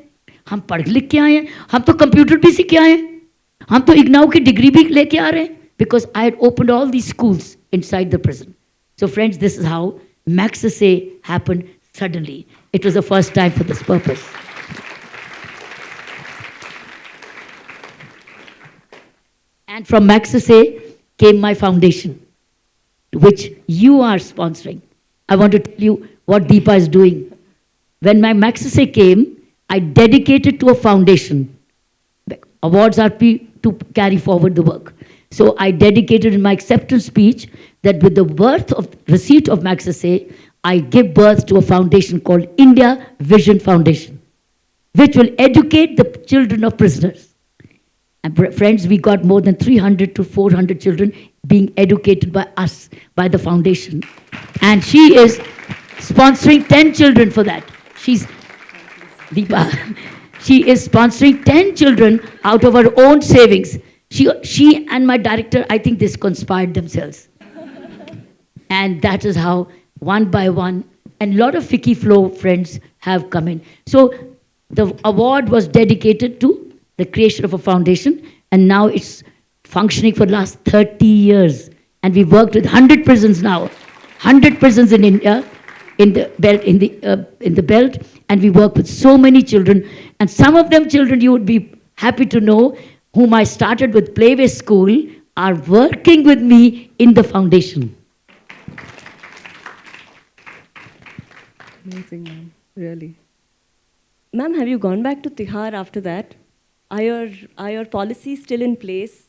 हम पढ़ लिख के आए हैं, हम तो कंप्यूटर भी सीख के आए हैं, हम तो इग्नाऊ की डिग्री भी लेके आ रहे हैं, because I had opened all these schools inside the prison. So friends, this is how Magsaysay happened suddenly. It was the first time for this purpose. And from Magsaysay came my foundation, which you are sponsoring. I want to tell you what Deepa is doing. When my Magsaysay came, I dedicated to a foundation. Awards are to carry forward the work. So I dedicated in my acceptance speech that with the receipt of Magsaysay, I give birth to a foundation called India Vision Foundation, which will educate the children of prisoners. And friends, we got more than 300 to 400 children being educated by us, by the foundation. And she is sponsoring 10 children for that. She's Deepa. She is sponsoring 10 children out of her own savings. She and my director, I think this conspired themselves. And that is how, one by one, and a lot of Fiki Flow friends have come in. So the award was dedicated to the creation of a foundation, and now it's functioning for the last 30 years. And we worked with 100 prisons now, 100 prisons in India, in the belt, and we work with so many children. And some of them children, you would be happy to know, whom I started with Playway School, are working with me in the foundation. Amazing, ma'am. Really. Ma'am, have you gone back to Tihar after that? Are your policies still in place?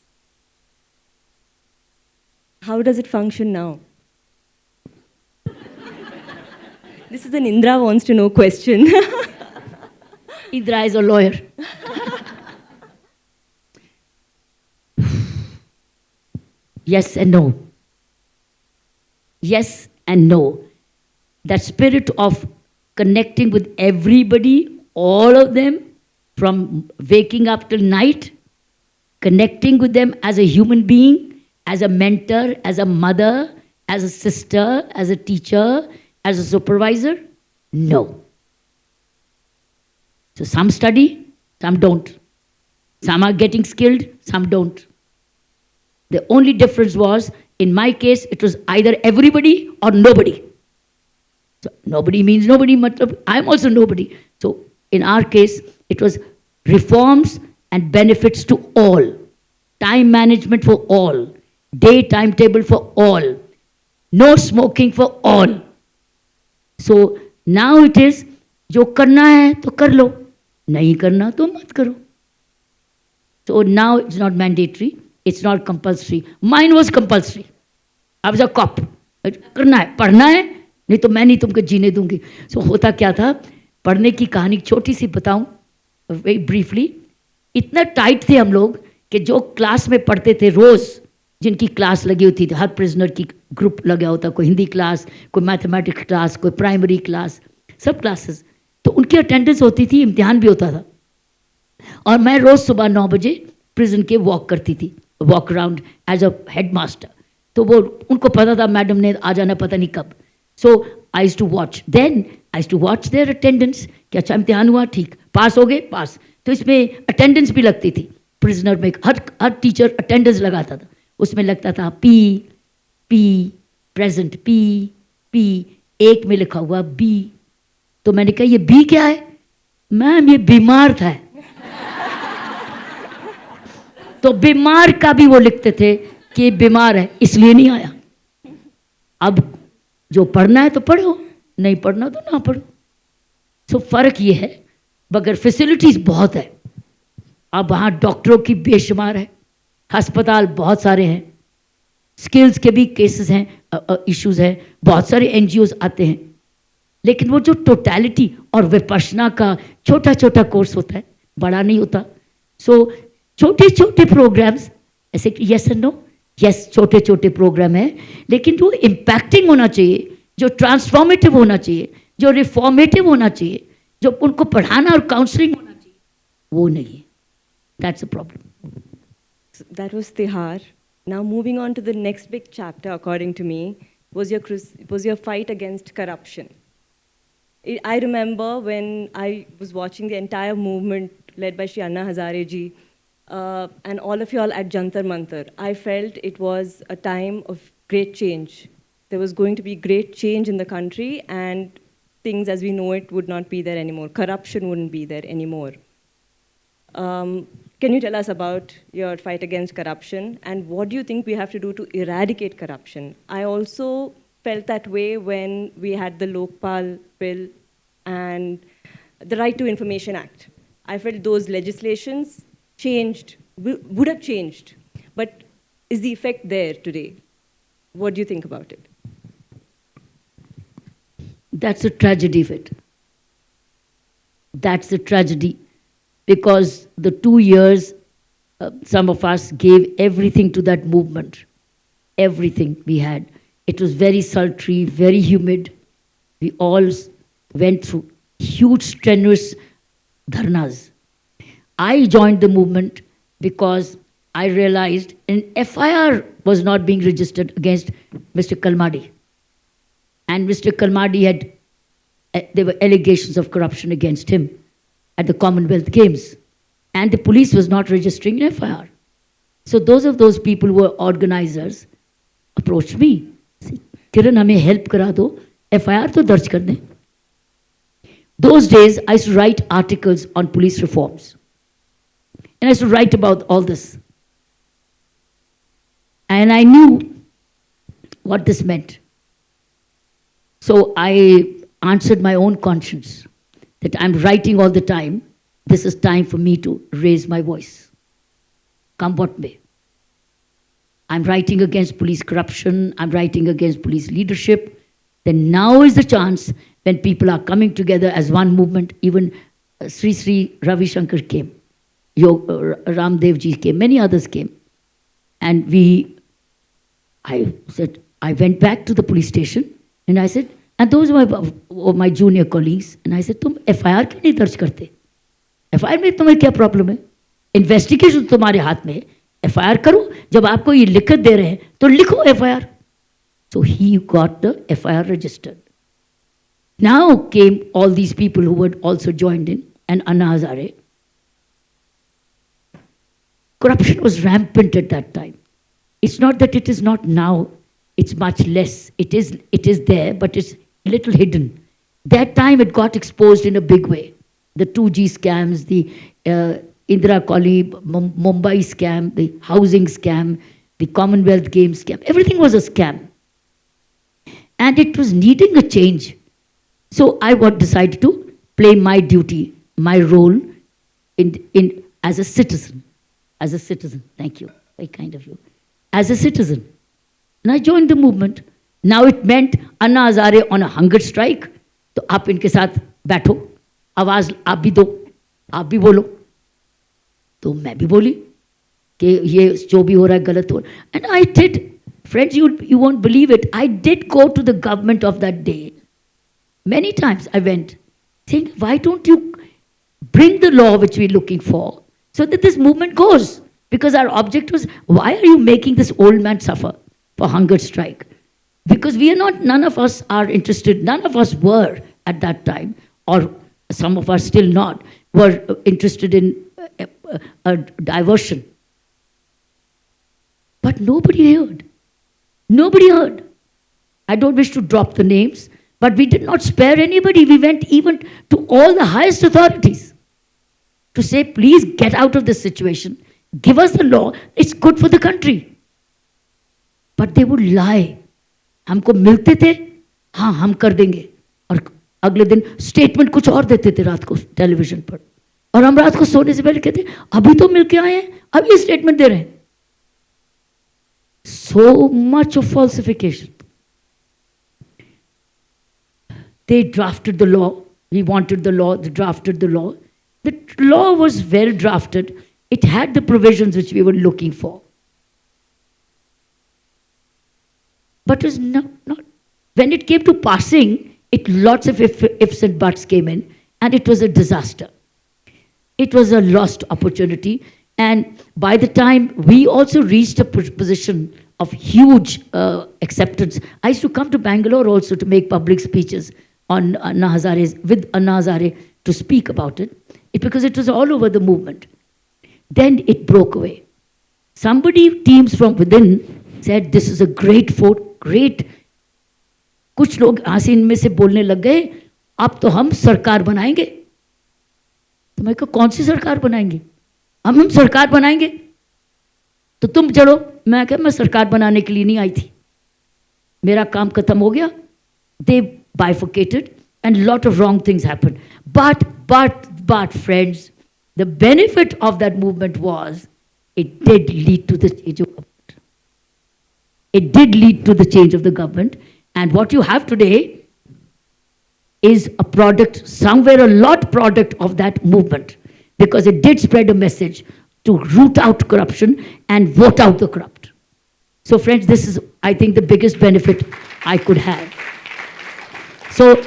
How does it function now? This is an Indra wants to know question. Indra is a lawyer. Yes and no. Yes and no. That spirit of connecting with everybody, all of them, from waking up till night, connecting with them as a human being, as a mentor, as a mother, as a sister, as a teacher, as a supervisor? No. So some study, some don't. Some are getting skilled, some don't. The only difference was, in my case, it was either everybody or nobody. So nobody means nobody, matlab, I'm also nobody. So in our case, it was reforms and benefits to all, time management for all, day timetable for all, no smoking for all. So now it is, जो करना है तो कर लो, नहीं करना तो मत करो. So now it's not mandatory, it's not compulsory. Mine was compulsory. I was a cop. करना है, पढ़ना है, नहीं तो मैं नहीं तुमको जीने दूंगी. So होता क्या था, पढ़ने की कहानी छोटी सी बताऊं, very briefly. इतना टाइट थे हम लोग कि जो क्लास में पढ़ते थे रोज, जिनकी क्लास लगी होती थी, हर प्रिजनर की ग्रुप लगा होता, कोई हिंदी क्लास, कोई मैथमेटिक्स क्लास, कोई प्राइमरी क्लास, सब क्लासेस, तो उनकी अटेंडेंस होती थी, इम्तिहान भी होता था. और मैं रोज सुबह 9 बजे प्रिजन के वॉक करती थी, walk around as a headmaster. तो वो उनको पता था मैडम ने आ जाना पता नहीं कब. So I used to watch, then I used to watch their attendance कि अच्छा इम्तिहान हुआ, ठीक, पास हो गए, पास. तो इसमें अटेंडेंस भी लगती थी प्रिजनर में, हर टीचर अटेंडेंस लगाता था. उसमें लगता था P P present, P P, एक में लिखा हुआ बी. तो मैंने कहा ये बी क्या है? मैम ये बीमार था. तो बीमार का भी वो लिखते थे कि बीमार है इसलिए नहीं आया. अब जो पढ़ना है तो पढ़ो, नहीं पढ़ना तो ना पढ़ो. सो फर्क ये है, मगर फैसिलिटीज बहुत है. अब वहाँ डॉक्टरों की बेशुमार है, अस्पताल बहुत सारे हैं, स्किल्स के भी केसेस हैं, इश्यूज हैं, बहुत सारे एनजीओज आते हैं. लेकिन वो जो टोटलिटी और विपश्यना का छोटा छोटा कोर्स होता है, बड़ा नहीं होता. सो छोटे छोटे प्रोग्राम्स, ऐसे यस एंड नो, यस छोटे छोटे प्रोग्राम है, लेकिन जो इम्पैक्टिंग होना चाहिए, जो ट्रांसफॉर्मेटिव होना चाहिए, जो रिफॉर्मेटिव होना चाहिए, जो उनको पढ़ाना और काउंसलिंग होना चाहिए, वो नहीं है. That's a problem. That was Tihar. Now moving on to the next big chapter, according to me, was your fight against corruption. I remember when I was watching the entire movement led by Shri Anna Hazare ji, and all of you all at Jantar Mantar. I felt it was a time of great change. There was going to be great change in the country, and things as we know it would not be there anymore. Corruption wouldn't be there anymore. Can you tell us about your fight against corruption, and what do you think we have to do to eradicate corruption? I also felt that way when we had the Lokpal bill and the Right to Information Act. I felt those legislations changed, would have changed, but is the effect there today? What do you think about it? That's a tragedy of it. That's the tragedy. Because the 2 years, some of us gave everything to that movement. Everything we had. It was very sultry, very humid. We all went through huge, strenuous dharnas. I joined the movement because I realized an FIR was not being registered against Mr. Kalmadi. And Mr. Kalmadi had, there were allegations of corruption against him at the Commonwealth Games, and the police was not registering an FIR. So those people who were organizers approached me. Kiran, हमें help करा दो, FIR तो दर्ज कर दें. Those days, I used to write articles on police reforms, and I used to write about all this. And I knew what this meant. So I answered my own conscience that I'm writing all the time. This is time for me to raise my voice. Come what may. I'm writing against police corruption. I'm writing against police leadership. Then now is the chance when people are coming together as one movement. Even Sri Sri Ravi Shankar came. Ramdev ji came. Many others came. And I went back to the police station and I said, and those were my junior colleagues, and I said, तुम FIR क्यों नहीं दर्ज करते? FIR में तुम्हें क्या problem है? Investigation तुम्हारे हाथ में है, FIR करो. जब आपको ये लिखत दे रहे हैं तो लिखो FIR. So he got the FIR registered. Now came all these people who had also joined in, and Anna Hazare. corruption was rampant at that time. It's not that it is not now, it's much less. It is there, but it's a little hidden. That time it got exposed in a big way. The 2G scams, the Indira Colony, Mumbai scam, the housing scam, the Commonwealth Games scam, everything was a scam. And it was needing a change. So I decided to play my duty, my role as a citizen. As a citizen, thank you, very kind of you. As a citizen. And I joined the movement. Now it meant Anna Hazare on a hunger strike. तो आप इनके साथ बैठो, आवाज आप भी दो, आप भी बोलो. तो मैं भी बोली कि ये जो भी हो रहा है गलत हो. And I did. Friends, you won't believe it. I did go to the government of that day. Many times I went, think, why don't you bring the law which we're looking for so that this movement goes? Because our object was, why are you making this old man suffer for hunger strike? Because we are not, none of us are interested, none of us were at that time, or some of us still not, were interested in a diversion. But nobody heard. Nobody heard. I don't wish to drop the names, but we did not spare anybody. We went even to all the highest authorities to say, please get out of this situation. Give us the law. It's good for the country. But they would lie. हमको मिलते थे, हाँ हम कर देंगे, और अगले दिन स्टेटमेंट कुछ और देते थे रात को टेलीविजन पर, और हम रात को सोने से पहले कहते अभी तो मिलके आए हैं, अभी स्टेटमेंट दे रहे हैं. So much of falsification. They drafted the law. We wanted the law. They drafted the law. The law was well drafted. It had the provisions which we were looking for. But it was not. When it came to passing, lots of ifs and buts came in, and it was a disaster. It was a lost opportunity. And by the time we also reached a position of huge acceptance, I used to come to Bangalore also to make public speeches on Anna Hazare, with Anna Hazare, to speak about it, because it was all over the movement. Then it broke away. Somebody, teams from within, said, this is a great fort, great. कुछ लोग आसीन में से बोलने लग गए, अब तो हम सरकार बनाएंगे. तो मैं कहा, कौन सी सरकार बनाएंगे? हम सरकार बनाएंगे, तो तुम चलो. मैं कहा, मैं सरकार बनाने के लिए नहीं आई थी, मेरा काम खत्म हो गया. They bifurcated and lot of wrong things happened. But friends, the benefit of that movement was it did lead to the change of government. It did lead to the change of the government. And what you have today is a product, somewhere a lot product of that movement, because it did spread a message to root out corruption and vote out the corrupt. So friends, this is, I think, the biggest benefit I could have. So,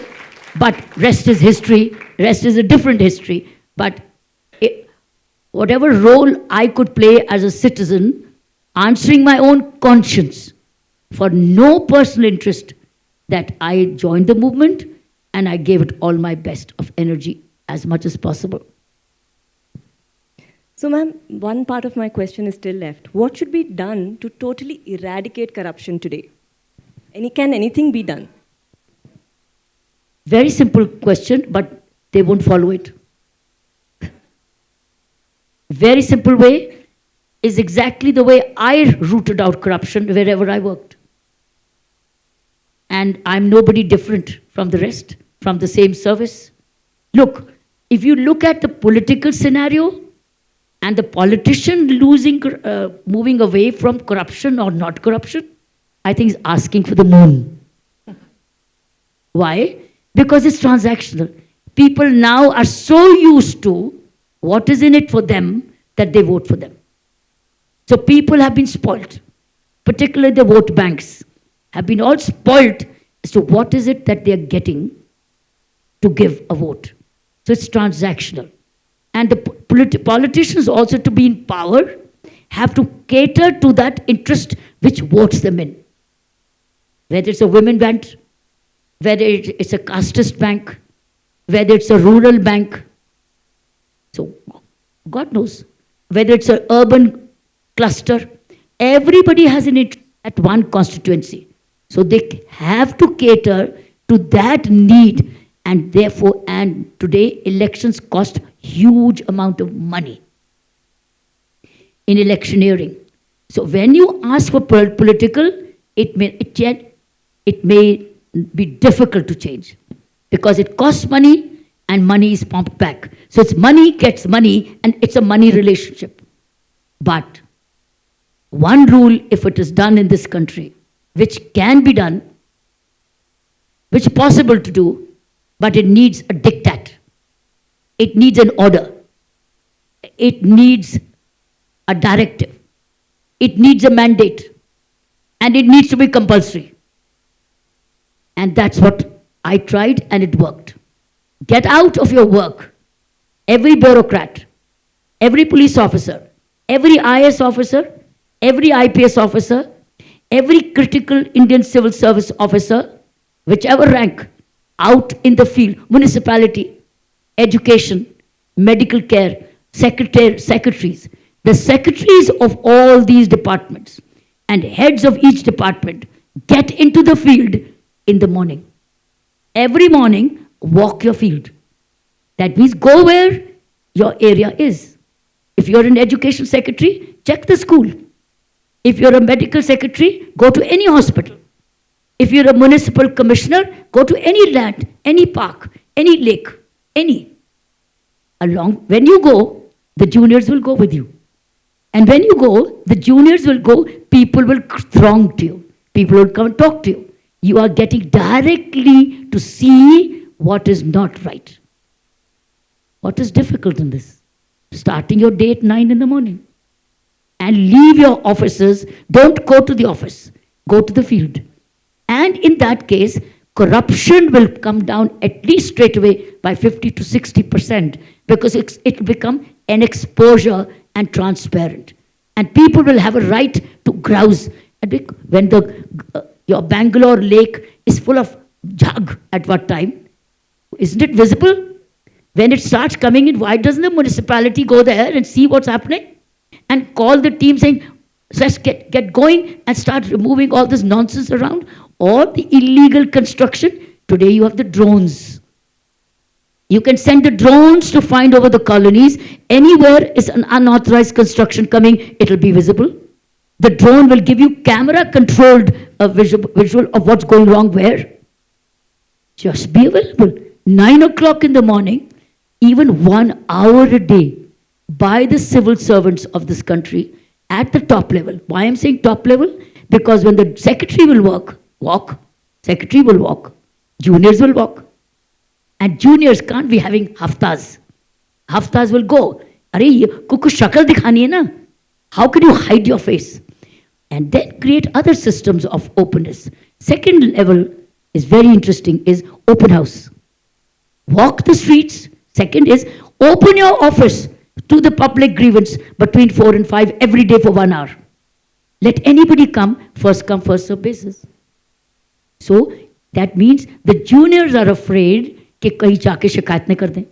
but rest is history, rest is a different history. But whatever role I could play as a citizen, answering my own conscience for no personal interest, that I joined the movement and I gave it all my best of energy as much as possible. So ma'am, one part of my question is still left. What should be done to totally eradicate corruption today? Can anything be done? Very simple question, but they won't follow it. Very simple way is exactly the way I rooted out corruption wherever I worked. And I'm nobody different from the rest, from the same service. Look, if you look at the political scenario and the politician moving away from corruption or not corruption, I think is asking for the moon. Why? Because it's transactional. People now are so used to what is in it for them that they vote for them. So people have been spoiled, particularly the vote banks have been all spoiled as to what is it that they are getting to give a vote. So it's transactional. And the politicians also, to be in power, have to cater to that interest which votes them in. Whether it's a women bank, whether it's a casteist bank, whether it's a rural bank. So God knows. Whether it's an urban cluster. Everybody has an interest at one constituency. So they have to cater to that need, and therefore, and today elections cost huge amount of money in electioneering. So when you ask for political, it may be difficult to change because it costs money and money is pumped back. So it's money gets money and it's a money relationship. But one rule, if it is done in this country, which can be done, which is possible to do, but it needs a diktat. It needs an order. It needs a directive. It needs a mandate. And it needs to be compulsory. And that's what I tried and it worked. Get out of your work. Every bureaucrat, every police officer, every IS officer, every IPS officer, every critical Indian civil service officer, whichever rank, out in the field, municipality, education, medical care, secretaries, the secretaries of all these departments and heads of each department get into the field in the morning. Every morning, walk your field. That means go where your area is. If you're an education secretary, check the school. If you're a medical secretary, go to any hospital. If you're a municipal commissioner, go to any land, any park, any lake, any. When you go, the juniors will go with you. And when you go, the juniors will go, people will throng to you. People will come and talk to you. You are getting directly to see what is not right. What is difficult in this? Starting your day at 9 in the morning. And leave your offices. Don't go to the office. Go to the field. And in that case, corruption will come down at least straight away by 50 to 60% because it will become an exposure and transparent. And people will have a right to grouse. And when your Bangalore lake is full of jug at what time? Isn't it visible? When it starts coming in, why doesn't the municipality go there and see what's happening? And call the team saying, let's get going and start removing all this nonsense around. Or the illegal construction. Today you have the drones. You can send the drones to find over the colonies. Anywhere is an unauthorized construction coming, it will be visible. The drone will give you camera-controlled visual of what's going wrong where. Just be available. 9 o'clock in the morning, even 1 hour a day, by the civil servants of this country at the top level. Why I'm saying top level? Because when the secretary will walk, secretary will walk, juniors will walk. And juniors can't be having haftas. Haftas will go. Arey, kuku shakal dikhani hai na? How can you hide your face? And then create other systems of openness. Second level is very interesting, is open house. Walk the streets. Second is open your office to the public grievance between 4 and 5 every day for 1 hour. Let anybody come, first serve basis. So that means the juniors are afraid कि कहीं जाके शिकायत न कर दें,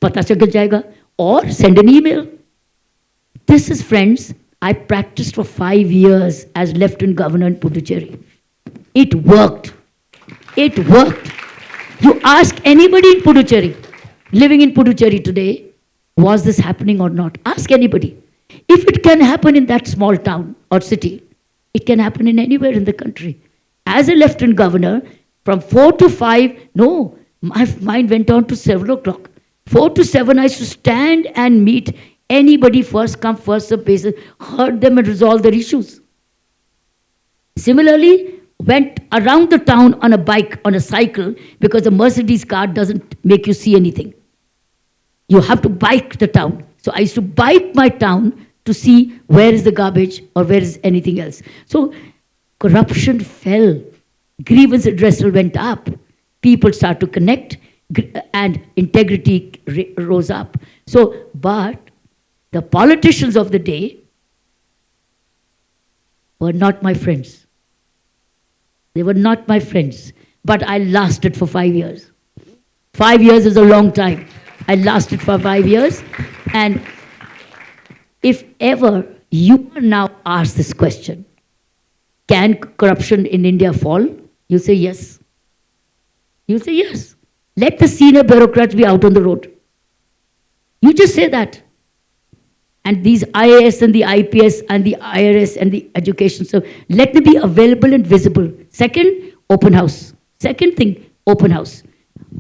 पता चल जाएगा, or send an email. This is, friends, I practiced for 5 years as Lieutenant Governor in Puducherry. It worked. It worked. You ask anybody in Puducherry, living in Puducherry today, was this happening or not? Ask anybody. If it can happen in that small town or city, it can happen in anywhere in the country. As a Lieutenant Governor, from 4 to 5, no, my mind went on to 7 o'clock. 4 to 7, I used to stand and meet anybody, first come, first serve basis, heard them and resolve their issues. Similarly, went around the town on a bike, on a cycle, because the Mercedes car doesn't make you see anything. You have to bike the town. So I used to bike my town to see where is the garbage or where is anything else. So corruption fell. Grievance redressal went up. People start to connect and integrity rose up. So, but the politicians of the day were not my friends. They were not my friends. But I lasted for 5 years. 5 years is a long time. I lasted for 5 years. And if ever You are now asked this question. Can corruption in India fall? You say yes. You say yes. Let the senior bureaucrats be out on the road. You just say that. And these IAS and the IPS and the IRS and the education, so let them be available and visible. Second, open house. Second thing, open house.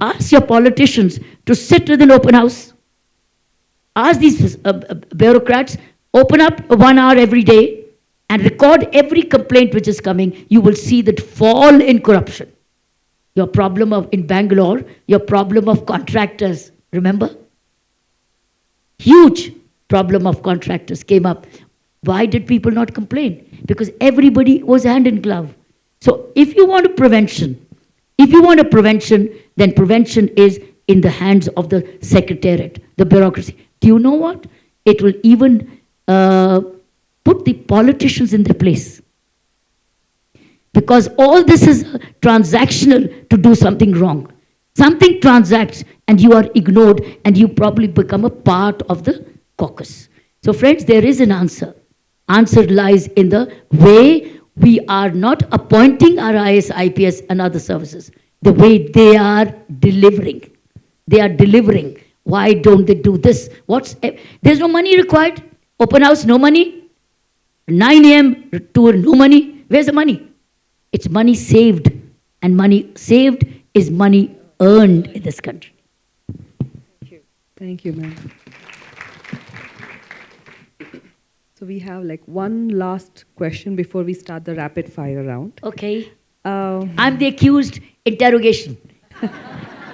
Ask your politicians to sit with an open house. Ask these bureaucrats, open up 1 hour every day and record every complaint which is coming. You will see that fall in corruption. Your problem in Bangalore, your problem of contractors, remember? Huge problem of contractors came up. Why did people not complain? Because everybody was hand in glove. So if you want a prevention, then prevention is in the hands of the secretariat, the bureaucracy. Do you know what? It will even put the politicians in their place. Because all this is transactional to do something wrong. Something transacts and you are ignored and you probably become a part of the caucus. So friends, there is an answer. Answer lies in the way we are not appointing our IS, IPS and other services. The way they are delivering. They are delivering. Why don't they do this? There's no money required. Open house, no money. 9 a.m. tour, no money. Where's the money? It's money saved. And money saved is money earned in this country. Thank you, ma'am. So we have like one last question before we start the rapid fire round. Okay. I'm the accused interrogation.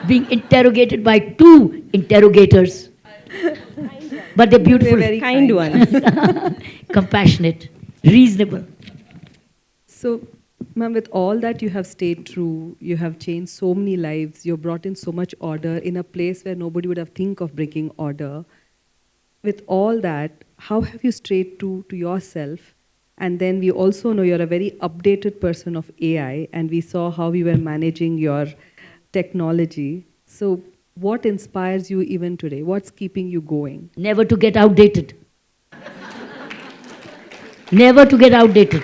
Being interrogated by 2 interrogators. But they're beautiful. Very Kind ones. Compassionate, reasonable. So, ma'am, with all that you have stayed true, you have changed so many lives, you've brought in so much order in a place where nobody would have think of bringing order. With all that, how have you stayed true to yourself? And then we also know you're a very updated person of AI, and we saw how you were managing your technology. So what inspires you even today? What's keeping you going? Never to get outdated. Never to get outdated.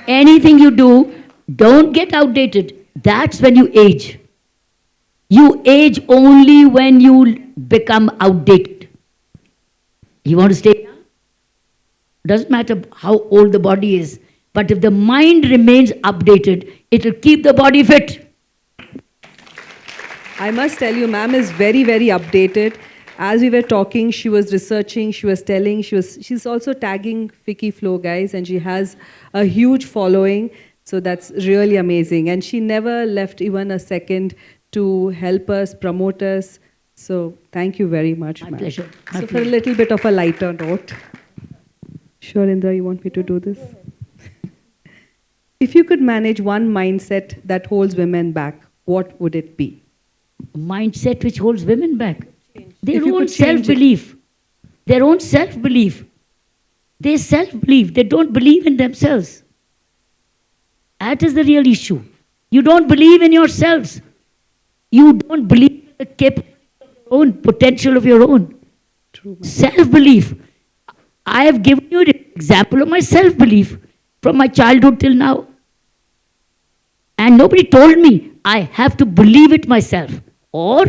Anything you do, don't get outdated. That's when you age. You age only when you become outdated. You want to stay young? Doesn't matter how old the body is. But if the mind remains updated, it will keep the body fit. I must tell you, ma'am is very, very updated. As we were talking, she was researching, she was telling, she's also tagging Vicky Flow, guys, and she has a huge following. So that's really amazing. And she never left even a second to help us, promote us. So thank you very much, My ma'am. pleasure. So for a little bit of a lighter note. Sure, Indra, you want me to do this? If you could manage one mindset that holds women back, what would it be? Mindset which holds women back. Their If you own could change it. self-belief. Their own self-belief. They self-believe. They don't believe in themselves. That is the real issue. You don't believe in yourselves. You don't believe in the own potential of your own. True. Self-belief. I have given you an example of my self-belief from my childhood till now. And nobody told me I have to believe it myself. Or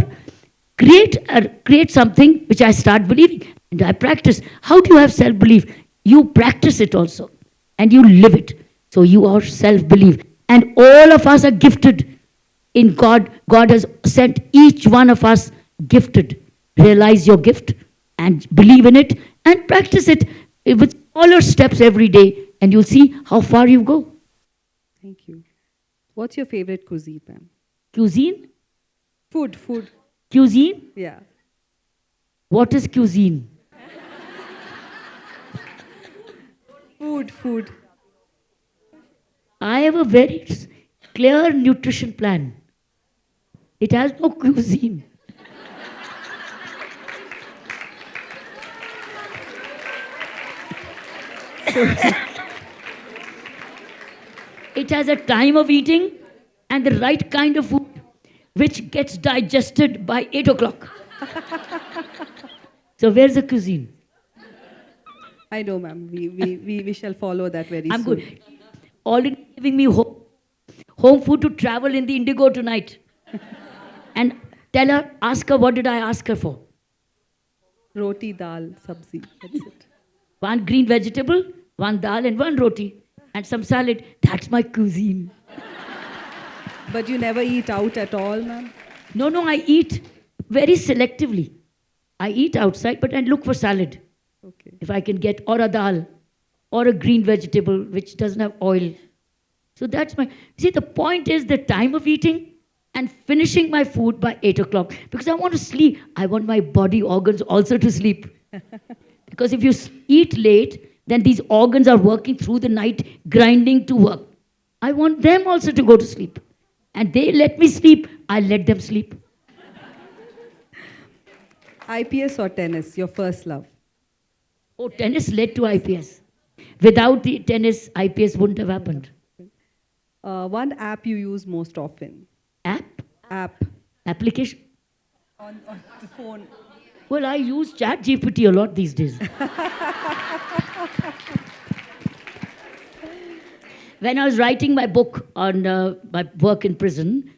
create something which I start believing. And I practice. How do you have self-belief? You practice it also. And you live it. So you are self-belief. And all of us are gifted in God. God has sent each one of us gifted. Realize your gift and believe in it and practice it with smaller steps every day. And you'll see how far you go. Thank you. What's your favorite cuisine, ma'am? Cuisine? Food. Cuisine? Yeah. What is cuisine? Food. I have a very clear nutrition plan. It has no cuisine. It has a time of eating and the right kind of food which gets digested by 8 o'clock. So where's the cuisine? I know, ma'am. We shall follow that very I'm soon. good. Already giving me home food to travel in the Indigo tonight. And tell her, ask her, what did I ask her for? Roti, dal, sabzi. That's it. One green vegetable, one dal, and one roti, and some salad. That's my cuisine. But you never eat out at all, ma'am? No, I eat very selectively. I eat outside, but I look for salad. Okay. If I can get, or a dal, or a green vegetable which doesn't have oil. So that's my. See, the point is the time of eating and finishing my food by 8 o'clock because I want to sleep. I want my body organs also to sleep. Because if you eat late, then these organs are working through the night, grinding to work. I want them also to go to sleep. And they let me sleep, I let them sleep. IPS or tennis, your first love? Oh, tennis led to IPS. Without the tennis, IPS wouldn't have happened. One app you use most often? App? App. Application? On the phone. Well, I use ChatGPT a lot these days. When I was writing my book on my work in prison,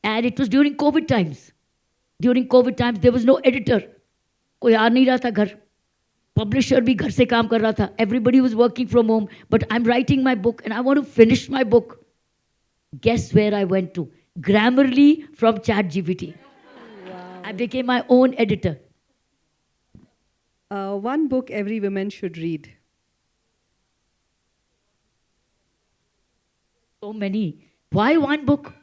and it was during COVID times. During COVID times, there was no editor. कोई आ नहीं रहा था घर. Publisher भी घर से काम कर रहा था. Everybody was working from home. But I'm writing my book and I want to finish my book. Guess where I went to? Grammarly from ChatGPT. Wow. I became my own editor. One book every woman should read? So many. Why one book?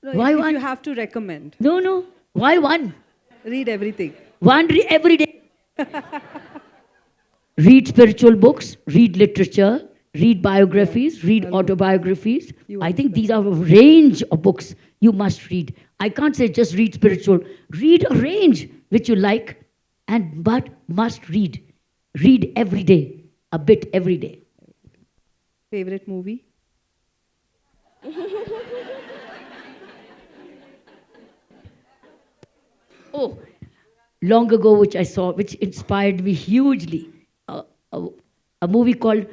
No, Why if one? you have to recommend, No. Why one? read everything. One every day. Read spiritual books, read literature, read biographies, read autobiographies. I think these are a range of books you must read. I can't say just read spiritual. Read a range which you like, but must read. Read every day, a bit every day. Favorite movie? Oh, long ago, which I saw, which inspired me hugely. A movie called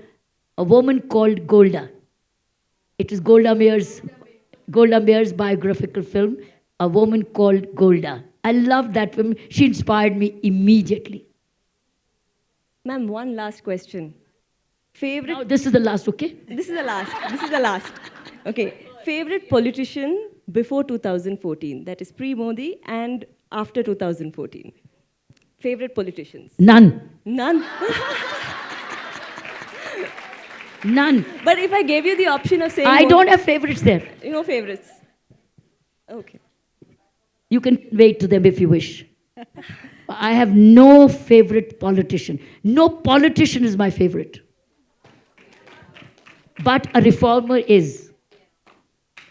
A Woman Called Golda. It is Golda Meir's biographical film, A Woman Called Golda. I love that film. She inspired me immediately. Ma'am, one last question. Favorite. Now, this is the last, okay? This is the last. Okay. Favorite politician before 2014, that is pre-Modi and after 2014. Favorite politicians? None. None. None. But if I gave you the option of saying I don't have favorites there. no favorites. Okay. You can wait to them if you wish. I have no favorite politician. No politician is my favorite. But a reformer is.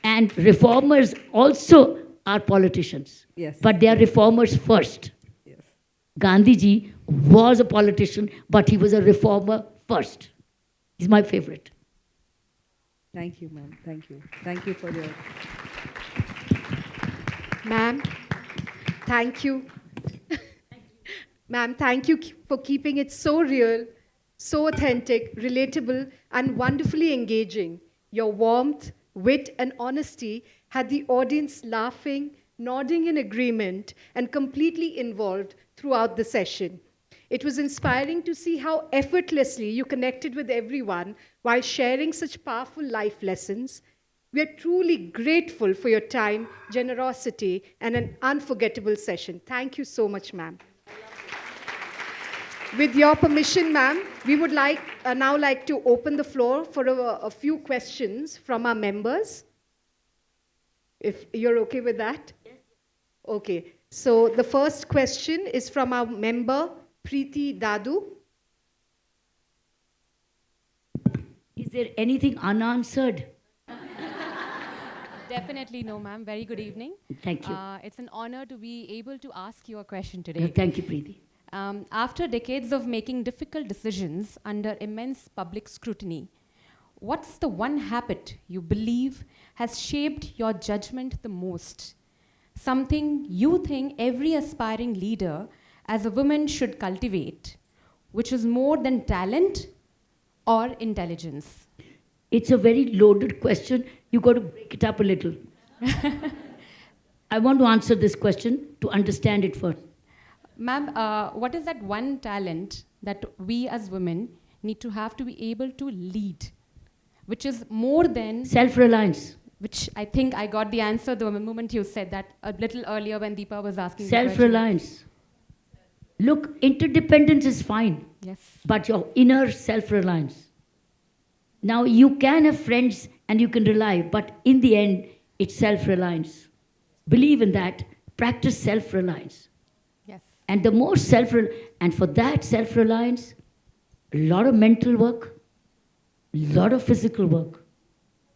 And reformers also are politicians. Yes. But they are reformers first. Yes. Gandhi ji was a politician, but he was a reformer first. He's my favorite. Thank you, ma'am. Thank you. Thank you for your... Ma'am, thank you. Ma'am, thank you for keeping it so real, so authentic, relatable, and wonderfully engaging. Your warmth, wit, and honesty had the audience laughing, nodding in agreement, and completely involved throughout the session. It was inspiring to see how effortlessly you connected with everyone while sharing such powerful life lessons. We are truly grateful for your time, generosity, and an unforgettable session. Thank you so much, ma'am. With your permission, ma'am, we would now like to open the floor for a few questions from our members. If you're okay with that? Yes. Okay. So the first question is from our member, Preeti Dadu. Is there anything unanswered? Definitely no, ma'am. Very good evening. Thank you. It's an honor to be able to ask you a question today. Thank you, Preeti. After decades of making difficult decisions under immense public scrutiny, what's the one habit you believe has shaped your judgment the most? Something you think every aspiring leader as a woman should cultivate. which is more than talent or intelligence? It's a very loaded question. You got to break it up a little. I want to answer this question to understand it first. Ma'am, what is that one talent that we as women need to have to be able to lead, which is more than, Self-reliance. which I think I got the answer the moment you said that a little earlier when Deepa was asking the question. Self-reliance. Look, interdependence is fine, Yes. but your inner self-reliance. Now, you can have friends and you can rely, but in the end, it's self-reliance. Believe in that. Practice self-reliance. Yes. And the more and for that self-reliance, a lot of mental work, a lot of physical work,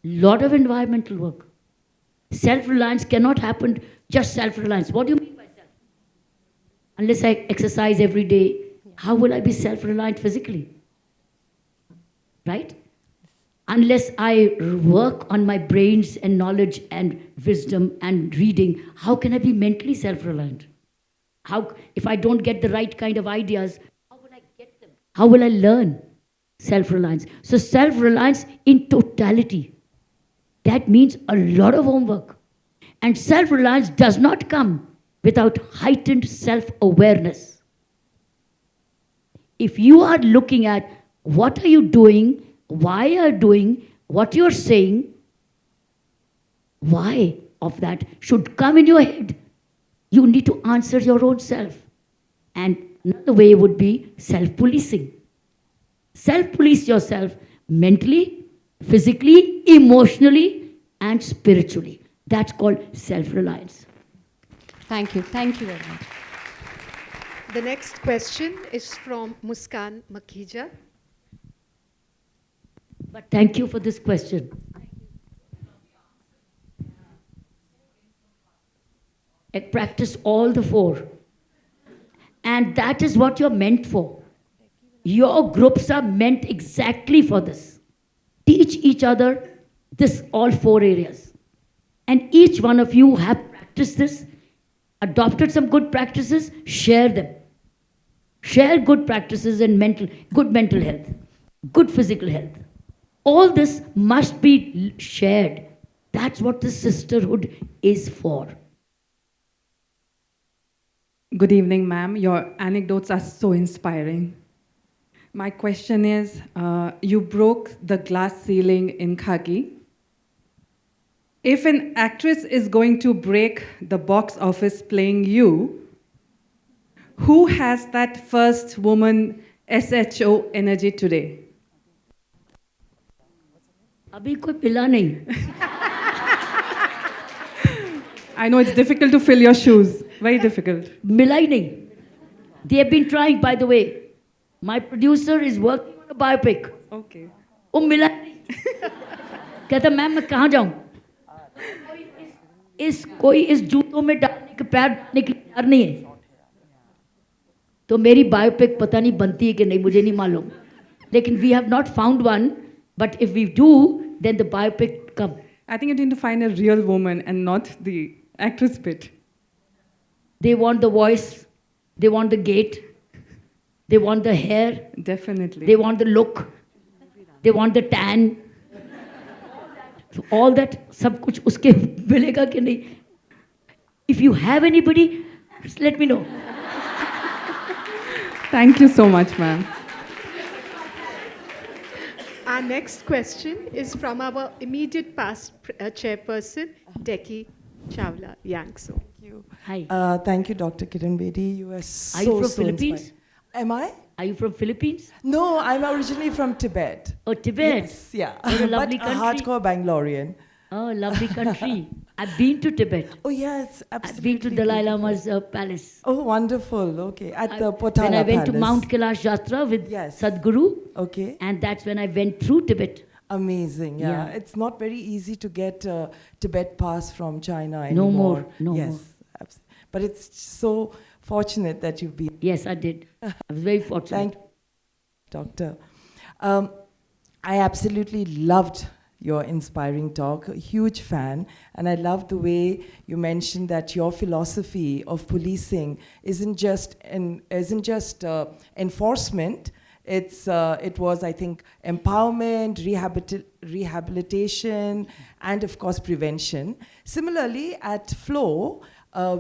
a lot of environmental work. Self-reliance cannot happen just self-reliance. What do you mean by self? Unless I exercise every day, how will I be self-reliant physically? Right? Unless I work on my brains and knowledge and wisdom and reading, how can I be mentally self-reliant? How, if I don't get the right kind of ideas, how will I get them? How will I learn? Self-reliance. So self-reliance in totality. That means a lot of homework. And self-reliance does not come without heightened self-awareness. If you are looking at what are you doing, why you're doing, what you're saying, why of that should come in your head. You need to answer your own self. And another way would be self-policing. Self-police yourself mentally, physically, emotionally, and spiritually. That's called self-reliance. Thank you. Thank you very much. The next question is from Muskan Makhija. But thank you for this question. I practice all the four. And that is what you're meant for. Your groups are meant exactly for this. Teach each other this all four areas. And each one of you have practiced this, adopted some good practices, share them. Share good practices and good mental health, good physical health. All this must be shared. That's what the sisterhood is for. Good evening, ma'am. Your anecdotes are so inspiring. My question is, you broke the glass ceiling in Khaki. If an actress is going to break the box office playing you, who has that first woman SHO energy today? अभी कोई पिला नहीं. I know it's difficult to fill your shoes. Very difficult. मिला ही नहीं. They have been trying, by the way. My producer is working on a biopic. Okay. वो मिला ही नहीं. कहता मैम मैं कहाँ जाऊँ? कोई इस जूतों में डालने के पैर डालने के लिए तैयार नहीं है. तो मेरी बायोपिक पता नहीं बनती है कि नहीं, मुझे नहीं मालूम. लेकिन we have not found one, but if we do, then the biopic come. I think you need to find a real woman and not the actress bit. They want the voice, they want the gait, they want the hair, Definitely. they want the look, they want the tan. So all that, सब कुछ उसके मिलेगा कि नहीं? If you have anybody, just let me know. Thank you so much, ma'am. Our next question is from our immediate past chairperson, Deki Chawla Yangso. Hi. Thank you, Dr. Kiran Bedi. You are so, Are you from so Philippines? inspiring. Am I? Are you from Philippines? No, I'm originally from Tibet. Oh, Tibet. Yes, yeah. What a lovely but a country. hardcore Bangalorean. Oh, lovely country. I've been to Tibet. Oh, yes, I've absolutely. been to Dalai beautiful. Lama's palace. Oh, wonderful. Okay, at the Potala When I went to Palace. Mount Kailash Yatra with Yes. Sadhguru, Okay. and that's when I went through Tibet. Amazing, yeah. Yeah. It's not very easy to get Tibet pass from China No anymore. more, no yes, more. But it's so fortunate that you've been. Yes, I did. I was very fortunate. Thank you, Doctor. I absolutely loved your inspiring talk. A huge fan. And I love the way you mentioned that your philosophy of policing isn't just enforcement. It was, I think, empowerment, rehabilitation, and of course prevention. Similarly, at Flow,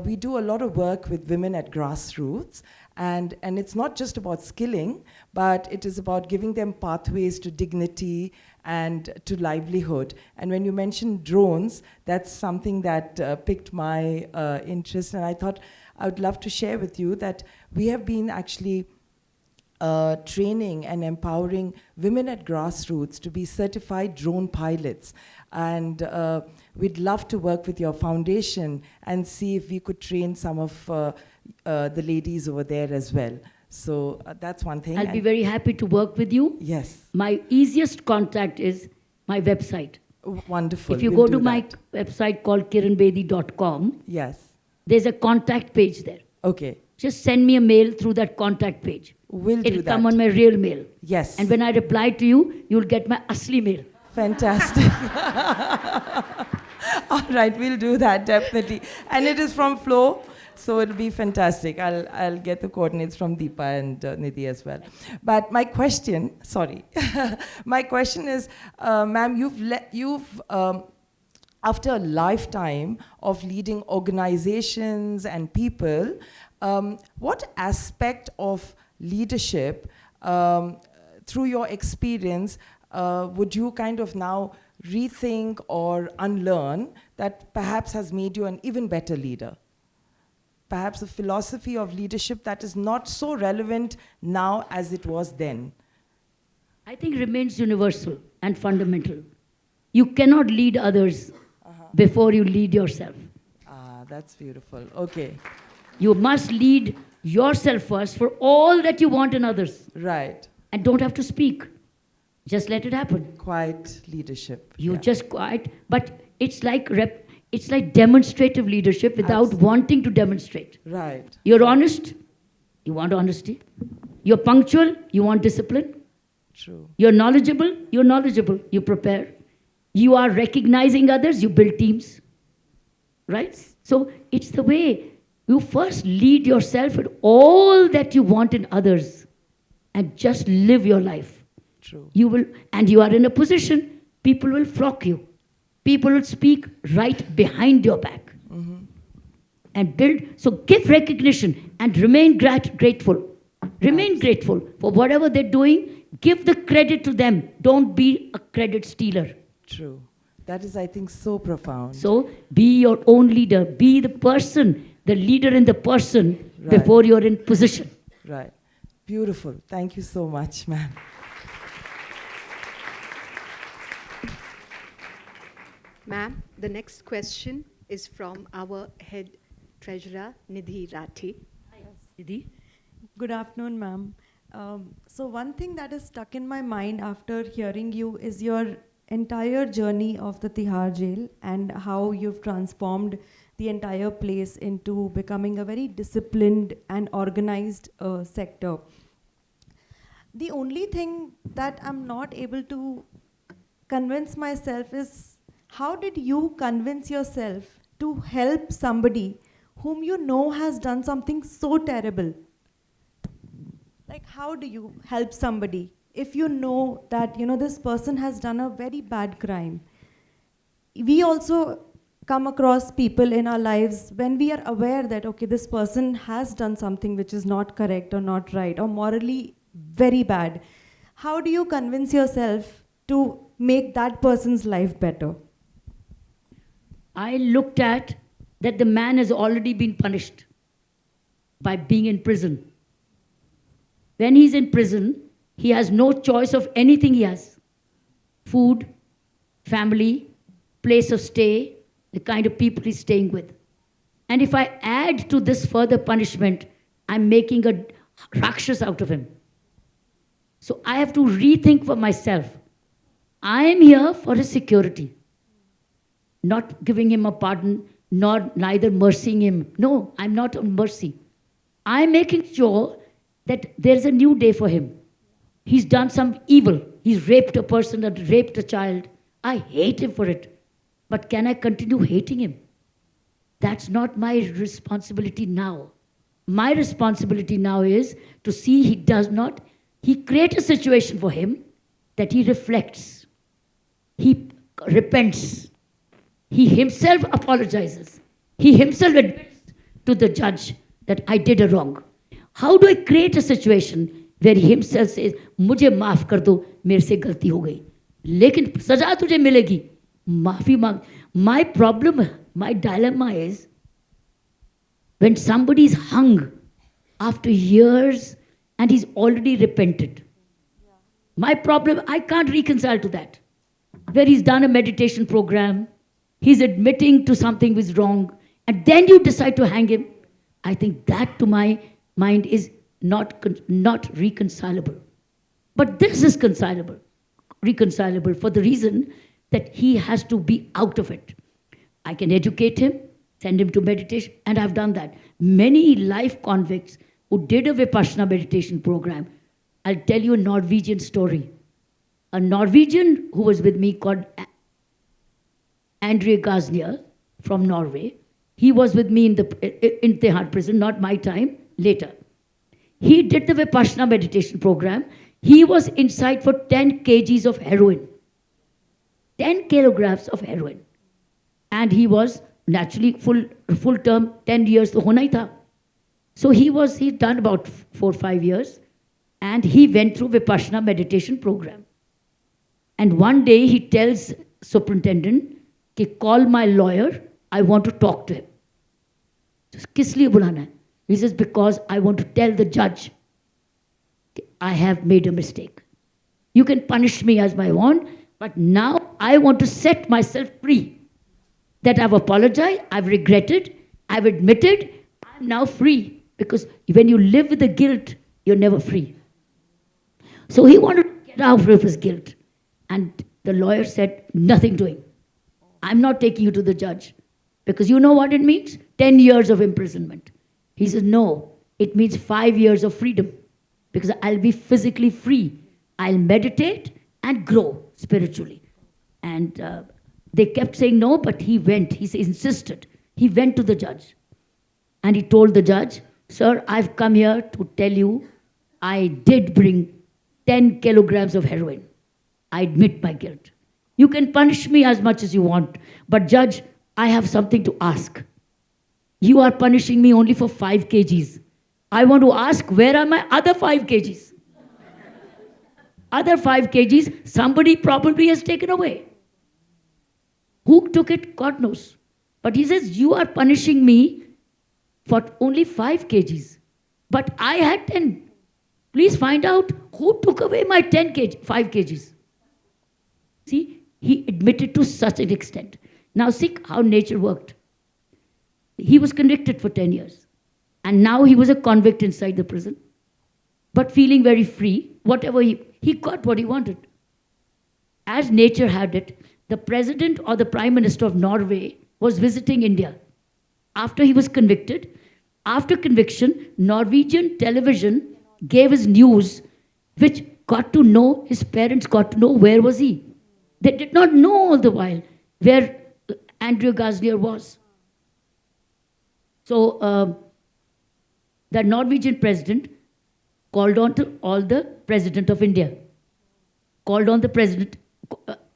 we do a lot of work with women at grassroots, and it's not just about skilling, but it is about giving them pathways to dignity and to livelihood. And when you mentioned drones, that's something that piqued my interest, and I thought I would love to share with you that we have been actually training and empowering women at grassroots to be certified drone pilots. And we'd love to work with your foundation and see if we could train some of the ladies over there as well. So that's one thing. I'll be very happy to work with you. Yes. My easiest contact is my website. Wonderful. If you We'll go to do my that. website called kiranbedi.com, Yes. there's a contact page there. Okay. Just send me a mail through that contact page. We'll do It'll that. come on my real mail. Yes. And when I reply to you, you'll get my asli mail. Fantastic. All right, we'll do that, definitely. And it is from Flow, so it'll be fantastic. I'll get the coordinates from Deepa and Nidhi as well. But my question, my question is, ma'am, you've after a lifetime of leading organizations and people, what aspect of leadership, through your experience, would you kind of now rethink or unlearn that perhaps has made you an even better leader? Perhaps a philosophy of leadership that is not so relevant now as it was then. I think remains universal and fundamental. You cannot lead others before you lead yourself. Ah, that's beautiful. Okay. You must lead yourself first for all that you want in others. Right. And don't have to speak. Just let it happen. Quiet leadership. You Yeah. just quiet, but it's like demonstrative leadership without wanting to demonstrate. Right. You're honest, you want honesty. You're punctual, you want discipline. True. You're knowledgeable, you prepare. You are recognizing others, you build teams. Right? So it's the way you first lead yourself with all that you want in others and just live your life. True. You will, and you are in a position, people will flock you. People will speak right behind your back. And build, so give recognition and remain grateful. Remain grateful for whatever they're doing. Give the credit to them. Don't be a credit stealer. True. That is, I think, so profound. So be your own leader. Be the person, the leader in the person Right. before you're in position. Right. Beautiful. Thank you so much, ma'am. Ma'am, the next question is from our head treasurer, Nidhi Rathi. Nidhi? Good afternoon, ma'am. So one thing that is stuck in my mind after hearing you is your entire journey of the Tihar jail and how you've transformed the entire place into becoming a very disciplined and organized sector. The only thing that I'm not able to convince myself is, how did you convince yourself to help somebody whom you know has done something so terrible? Like, how do you help somebody if you know that, this person has done a very bad crime? We also come across people in our lives when we are aware that, okay, this person has done something which is not correct or not right or morally very bad. How do you convince yourself to make that person's life better? I looked at that the man has already been punished by being in prison. When he's in prison, he has no choice of anything he has. Food, family, place of stay, the kind of people he's staying with. And if I add to this further punishment, I'm making a rakshas out of him. So I have to rethink for myself. I am here for his security. Not giving him a pardon, neither mercying him. No, I'm not on mercy. I'm making sure that there's a new day for him. He's done some evil. He's raped a person, or raped a child. I hate him for it. But can I continue hating him? That's not my responsibility now. My responsibility now is to see he create a situation for him that he reflects, he repents, he himself apologizes, he himself admits to the judge that I did a wrong. How do I create a situation where he himself says, मुझे माफ कर दो, मेरे से गलती हो गई, लेकिन सजा तुझे मिलेगी, माफी मांग. My problem, my dilemma is when somebody is hung after years and he's already repented. My problem, I can't reconcile to that. Where he's done a meditation program, he's admitting to something was wrong, and then you decide to hang him. I think that to my mind is not reconcilable. But this is reconcilable for the reason that he has to be out of it. I can educate him, send him to meditation, and I've done that. Many life convicts who did a Vipassana meditation program, I'll tell you a Norwegian story. A Norwegian who was with me called André Gaznia from Norway, he was with me in Tihar prison, not my time, later. He did the Vipassana meditation program. He was inside for 10 kgs of heroin. 10 kilograms of heroin. And he was naturally full term, 10 years to hona hi tha. So he'd done about 4 or 5 years, and he went through Vipassana meditation program. And one day he tells superintendent, call my lawyer, I want to talk to him. Kis liye bulana hai? He says, because I want to tell the judge, I have made a mistake. You can punish me as I want, but now I want to set myself free. That I've apologized, I've regretted, I've admitted, I'm now free. Because when you live with the guilt, you're never free. So he wanted to get out of his guilt. And the lawyer said, nothing doing. I'm not taking you to the judge. Because you know what it means? 10 years of imprisonment. He says, no, it means 5 years of freedom. Because I'll be physically free. I'll meditate and grow spiritually. And they kept saying no, but he went. He insisted. He went to the judge. And he told the judge, sir, I've come here to tell you I did bring 10 kilograms of heroin. I admit my guilt. You can punish me as much as you want, but judge, I have something to ask. You are punishing me only for 5 kgs. I want to ask, where are my other 5 kgs? Other 5 kgs, somebody probably has taken away. Who took it? God knows. But he says, you are punishing me for only 5 kgs. But I had 10. Please find out who took away my 5 kgs. See, he admitted to such an extent. Now see how nature worked. He was convicted for 10 years. And now he was a convict inside the prison. But feeling very free, whatever he got what he wanted. As nature had it, the president or the prime minister of Norway was visiting India. After he was convicted, after conviction, Norwegian television gave his news, which got to know, his parents got to know where was he. They did not know all the while where Andrew Gaznier was. So the Norwegian president called on to all the president of India, called on the president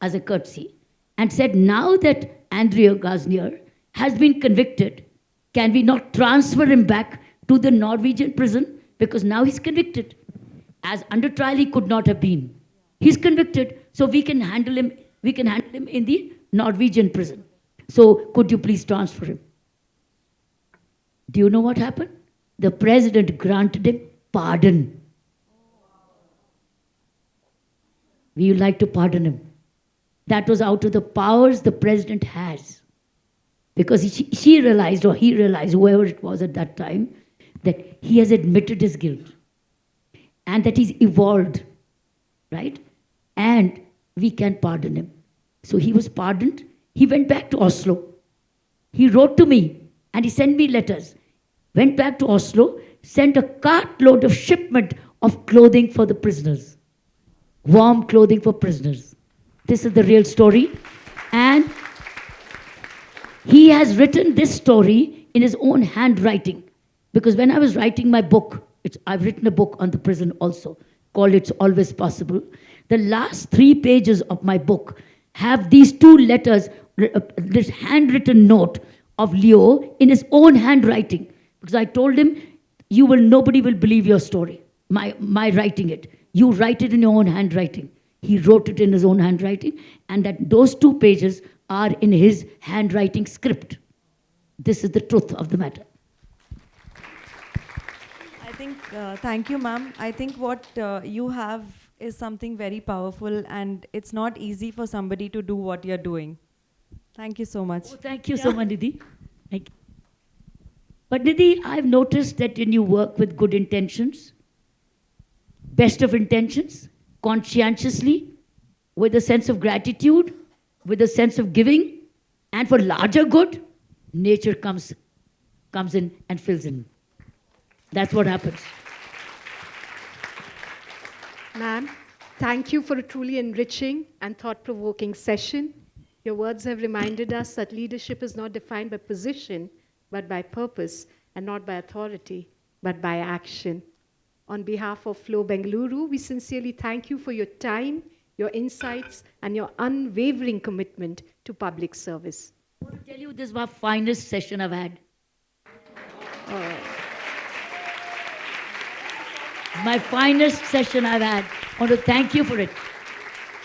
as a courtesy, and said, now that Andrew Gaznier has been convicted, can we not transfer him back to the Norwegian prison? Because now he's convicted. As under trial, he could not have been. He's convicted, so we can handle him in the Norwegian prison. So could you please transfer him? Do you know what happened? The president granted him pardon. We would like to pardon him. That was out of the powers the president has. Because she realized, or he realized, whoever it was at that time, that he has admitted his guilt. And that he's evolved, right? And we can pardon him. So he was pardoned. He went back to Oslo. He wrote to me and he sent me letters. Went back to Oslo, sent a cartload of shipment of clothing for the prisoners. Warm clothing for prisoners. This is the real story. And he has written this story in his own handwriting. Because when I was writing my book, I've written a book on the prison also, called It's Always Possible. The last 3 pages of my book have these 2 letters, this handwritten note of Leo in his own handwriting. Because I told him, nobody will believe your story, my writing it. You write it in your own handwriting. He wrote it in his own handwriting, and those 2 pages are in his handwriting script. This is the truth of the matter. I think, thank you, ma'am. I think what you have is something very powerful, and it's not easy for somebody to do what you're doing. Thank you so much. Oh, thank you so much, Nidhi. Thank you. But Nidhi, I've noticed that when you work with good intentions, best of intentions, conscientiously, with a sense of gratitude, with a sense of giving, and for larger good, nature comes in and fills in. That's what happens. Ma'am, thank you for a truly enriching and thought-provoking session. Your words have reminded us that leadership is not defined by position, but by purpose, and not by authority, but by action. On behalf of Flow Bengaluru, we sincerely thank you for your time, your insights, and your unwavering commitment to public service. I want to tell you, this is my finest session I've had. My finest session I've had. I want to thank you for it.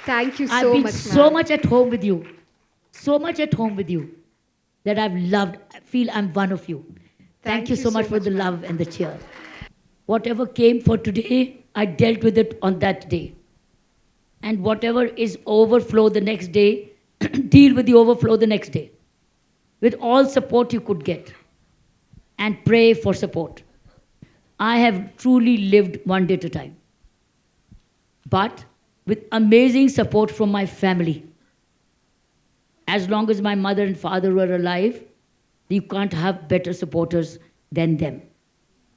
Thank you so I've been much, so ma'am. much at home with you. So much at home with you that I've loved. I feel I'm one of you. Thank you so much for the love and the cheer. Whatever came for today, I dealt with it on that day. And whatever is overflow the next day, deal with the overflow the next day. With all support you could get. And pray for support. I have truly lived one day at a time. But with amazing support from my family. As long as my mother and father were alive, you can't have better supporters than them.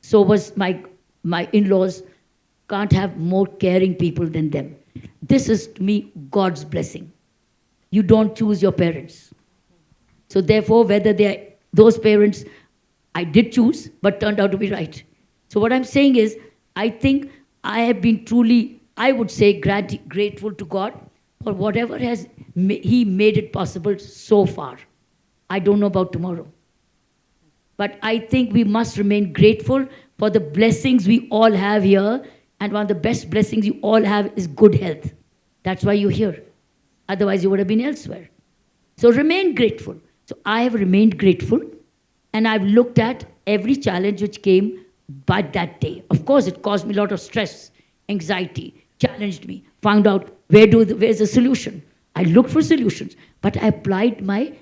So was my in-laws, can't have more caring people than them. This is, to me, God's blessing. You don't choose your parents. So therefore, whether those parents I did choose, but turned out to be right. So what I'm saying is, I think I have been truly, I would say, grateful to God for whatever He made it possible so far. I don't know about tomorrow. But I think we must remain grateful for the blessings we all have here. And one of the best blessings you all have is good health. That's why you're here. Otherwise, you would have been elsewhere. So remain grateful. So I have remained grateful. And I've looked at every challenge which came by that day. Of course, it caused me a lot of stress, anxiety, challenged me, found out where's the solution. I looked for solutions, but I applied my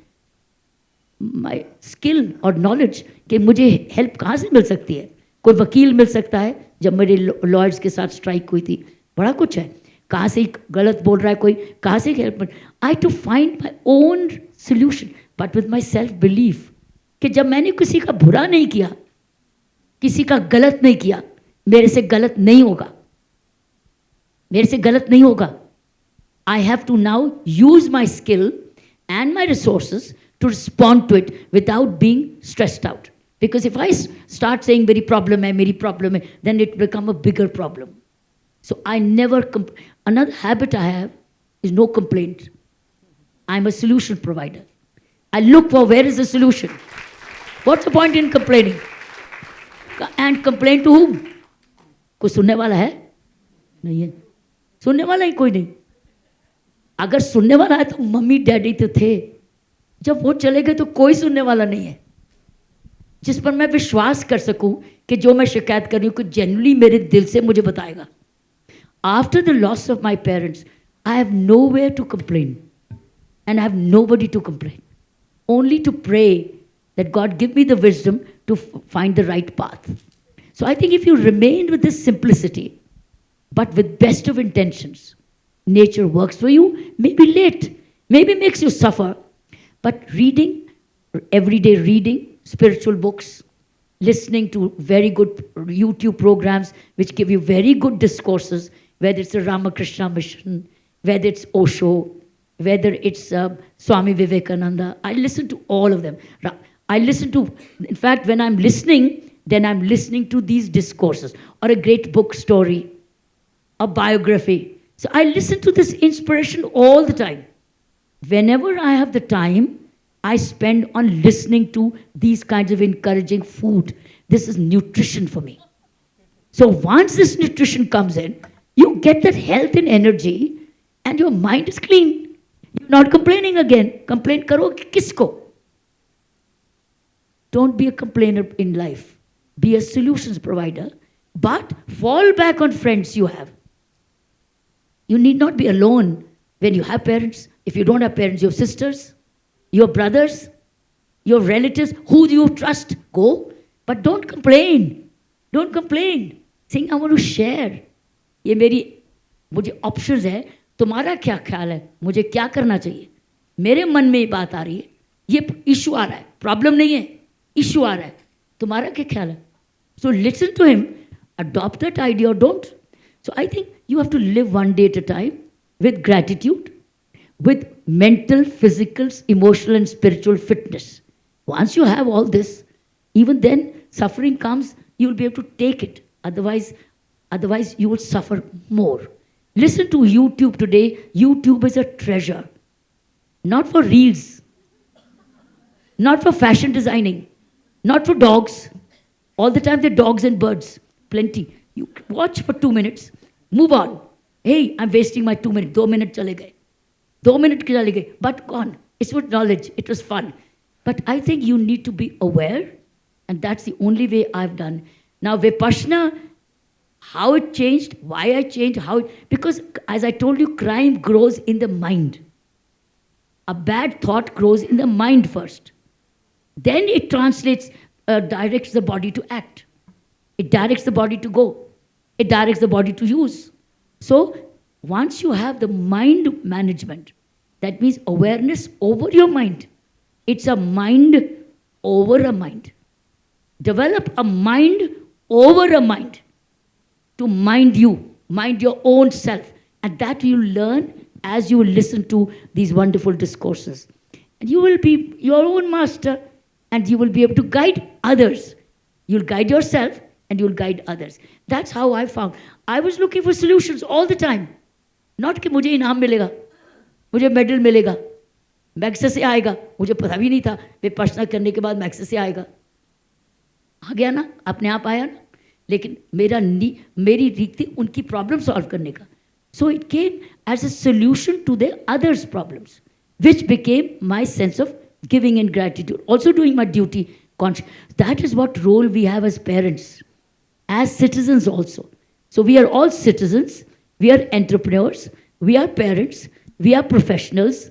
skill और knowledge कि मुझे help कहाँ से मिल सकती है. कोई वकील मिल सकता है जब मेरे lawyers के साथ strike हुई थी. बड़ा कुछ है. कहाँ से गलत बोल रहा है कोई, कहाँ से help. I had to find my own solution, but with my self-belief कि जब मैंने किसी का बुरा नहीं किया, किसी का गलत नहीं किया, मेरे से गलत नहीं होगा. मेरे से गलत नहीं होगा. I have to now use my skill and my resources to respond to it without being stressed out. Because if I start saying very problem hai, then it become a bigger problem. So I never, another habit I have is no complaint. I'm a solution provider. I look for where is the solution. What's the point in complaining? And complain to whom? कोई सुनने वाला है? नहीं है. सुनने वाला ही कोई नहीं. अगर सुनने वाला है तो मम्मी डैडी तो थे. जब वो चले गए तो कोई सुनने वाला नहीं है जिस पर मैं विश्वास कर सकूं कि जो मैं शिकायत कर रही हूं कि जेन्युइनली मेरे दिल से मुझे बताएगा. After the loss of my parents, I have nowhere to complain and I have nobody to complain. Only to pray that God give me the wisdom to find the right path. So I think if you remain with this simplicity, but with best of intentions, nature works for you, maybe late, maybe makes you suffer, but reading, everyday reading, spiritual books, listening to very good YouTube programs which give you very good discourses, whether it's the Ramakrishna Mission, whether it's Osho, whether it's Swami Vivekananda. I listen to all of them. I listen to, in fact, when I'm listening, then I'm listening to these discourses or a great book story, a biography. So I listen to this inspiration all the time. Whenever I have the time, I spend on listening to these kinds of encouraging food. This is nutrition for me. So once this nutrition comes in, you get that health and energy, and your mind is clean. You're not complaining again. Complain karo kisko? Don't be a complainer in life. Be a solutions provider, but fall back on friends you have. You need not be alone when you have parents. If you don't have parents, your sisters, your brothers, your relatives, who do you trust? Go, but don't complain. Don't complain. Saying, I want to share. ये मेरी मुझे options है. तुम्हारा क्या ख्याल है? मुझे क्या करना चाहिए? मेरे मन में ये बात आ रही है. ये issue आ रहा है. Problem नहीं है. Issue आ रहा है. तुम्हारा क्या ख्याल है? So listen to him. Adopt that idea or don't. So I think you have to live one day at a time with gratitude, with mental, physical, emotional, and spiritual fitness. Once you have all this, even then suffering comes, you will be able to take it. Otherwise you will suffer more. Listen to YouTube today. YouTube is a treasure. Not for reels, not for fashion designing, not for dogs. All the time they're dogs and birds. Plenty. You watch for 2 minutes, move on. Hey, I'm wasting my 2 minutes. 2 minutes chale gaye. 2 minutes chale gaye. But gone. It's with knowledge. It was fun. But I think you need to be aware, and that's the only way I've done. Now, Vipassana, how it changed, why I changed, because as I told you, crime grows in the mind. A bad thought grows in the mind first. Then it translates, directs the body to act. It directs the body to go. It directs the body to use. So once you have the mind management, that means awareness over your mind. It's a mind over a mind. Develop a mind over a mind to mind you, mind your own self. And that you learn as you listen to these wonderful discourses. And you will be your own master, and you will be able to guide others. You'll guide yourself and you'll guide others. That's how I found. I was looking for solutions all the time. Not कि मुझे इनाम मिलेगा, मुझे medal मिलेगा, maxes से आएगा. मुझे पता भी नहीं था विपश्यना करने के बाद मैक्सेस से आएगा. आ गया ना, अपने आप आया ना. लेकिन मेरी रीत थी उनकी प्रॉब्लम सॉल्व करने का. So it came as a solution to the others' problems, which became my sense of giving and gratitude. Also doing my duty conscious. That is what role we have as parents, as citizens also. So we are all citizens, we are entrepreneurs, we are parents, we are professionals,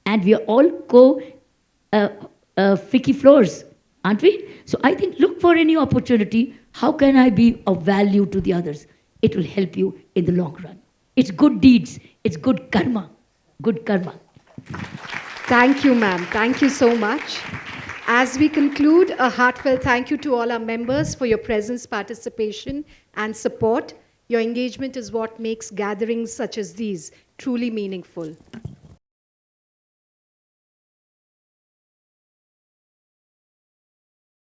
and we are all Ficky floors, aren't we? So I think look for any opportunity. How can I be of value to the others? It will help you in the long run. It's good deeds. It's good karma. Good karma. Thank you, ma'am. Thank you so much. As we conclude, a heartfelt thank you to all our members for your presence, participation, and support. Your engagement is what makes gatherings such as these truly meaningful.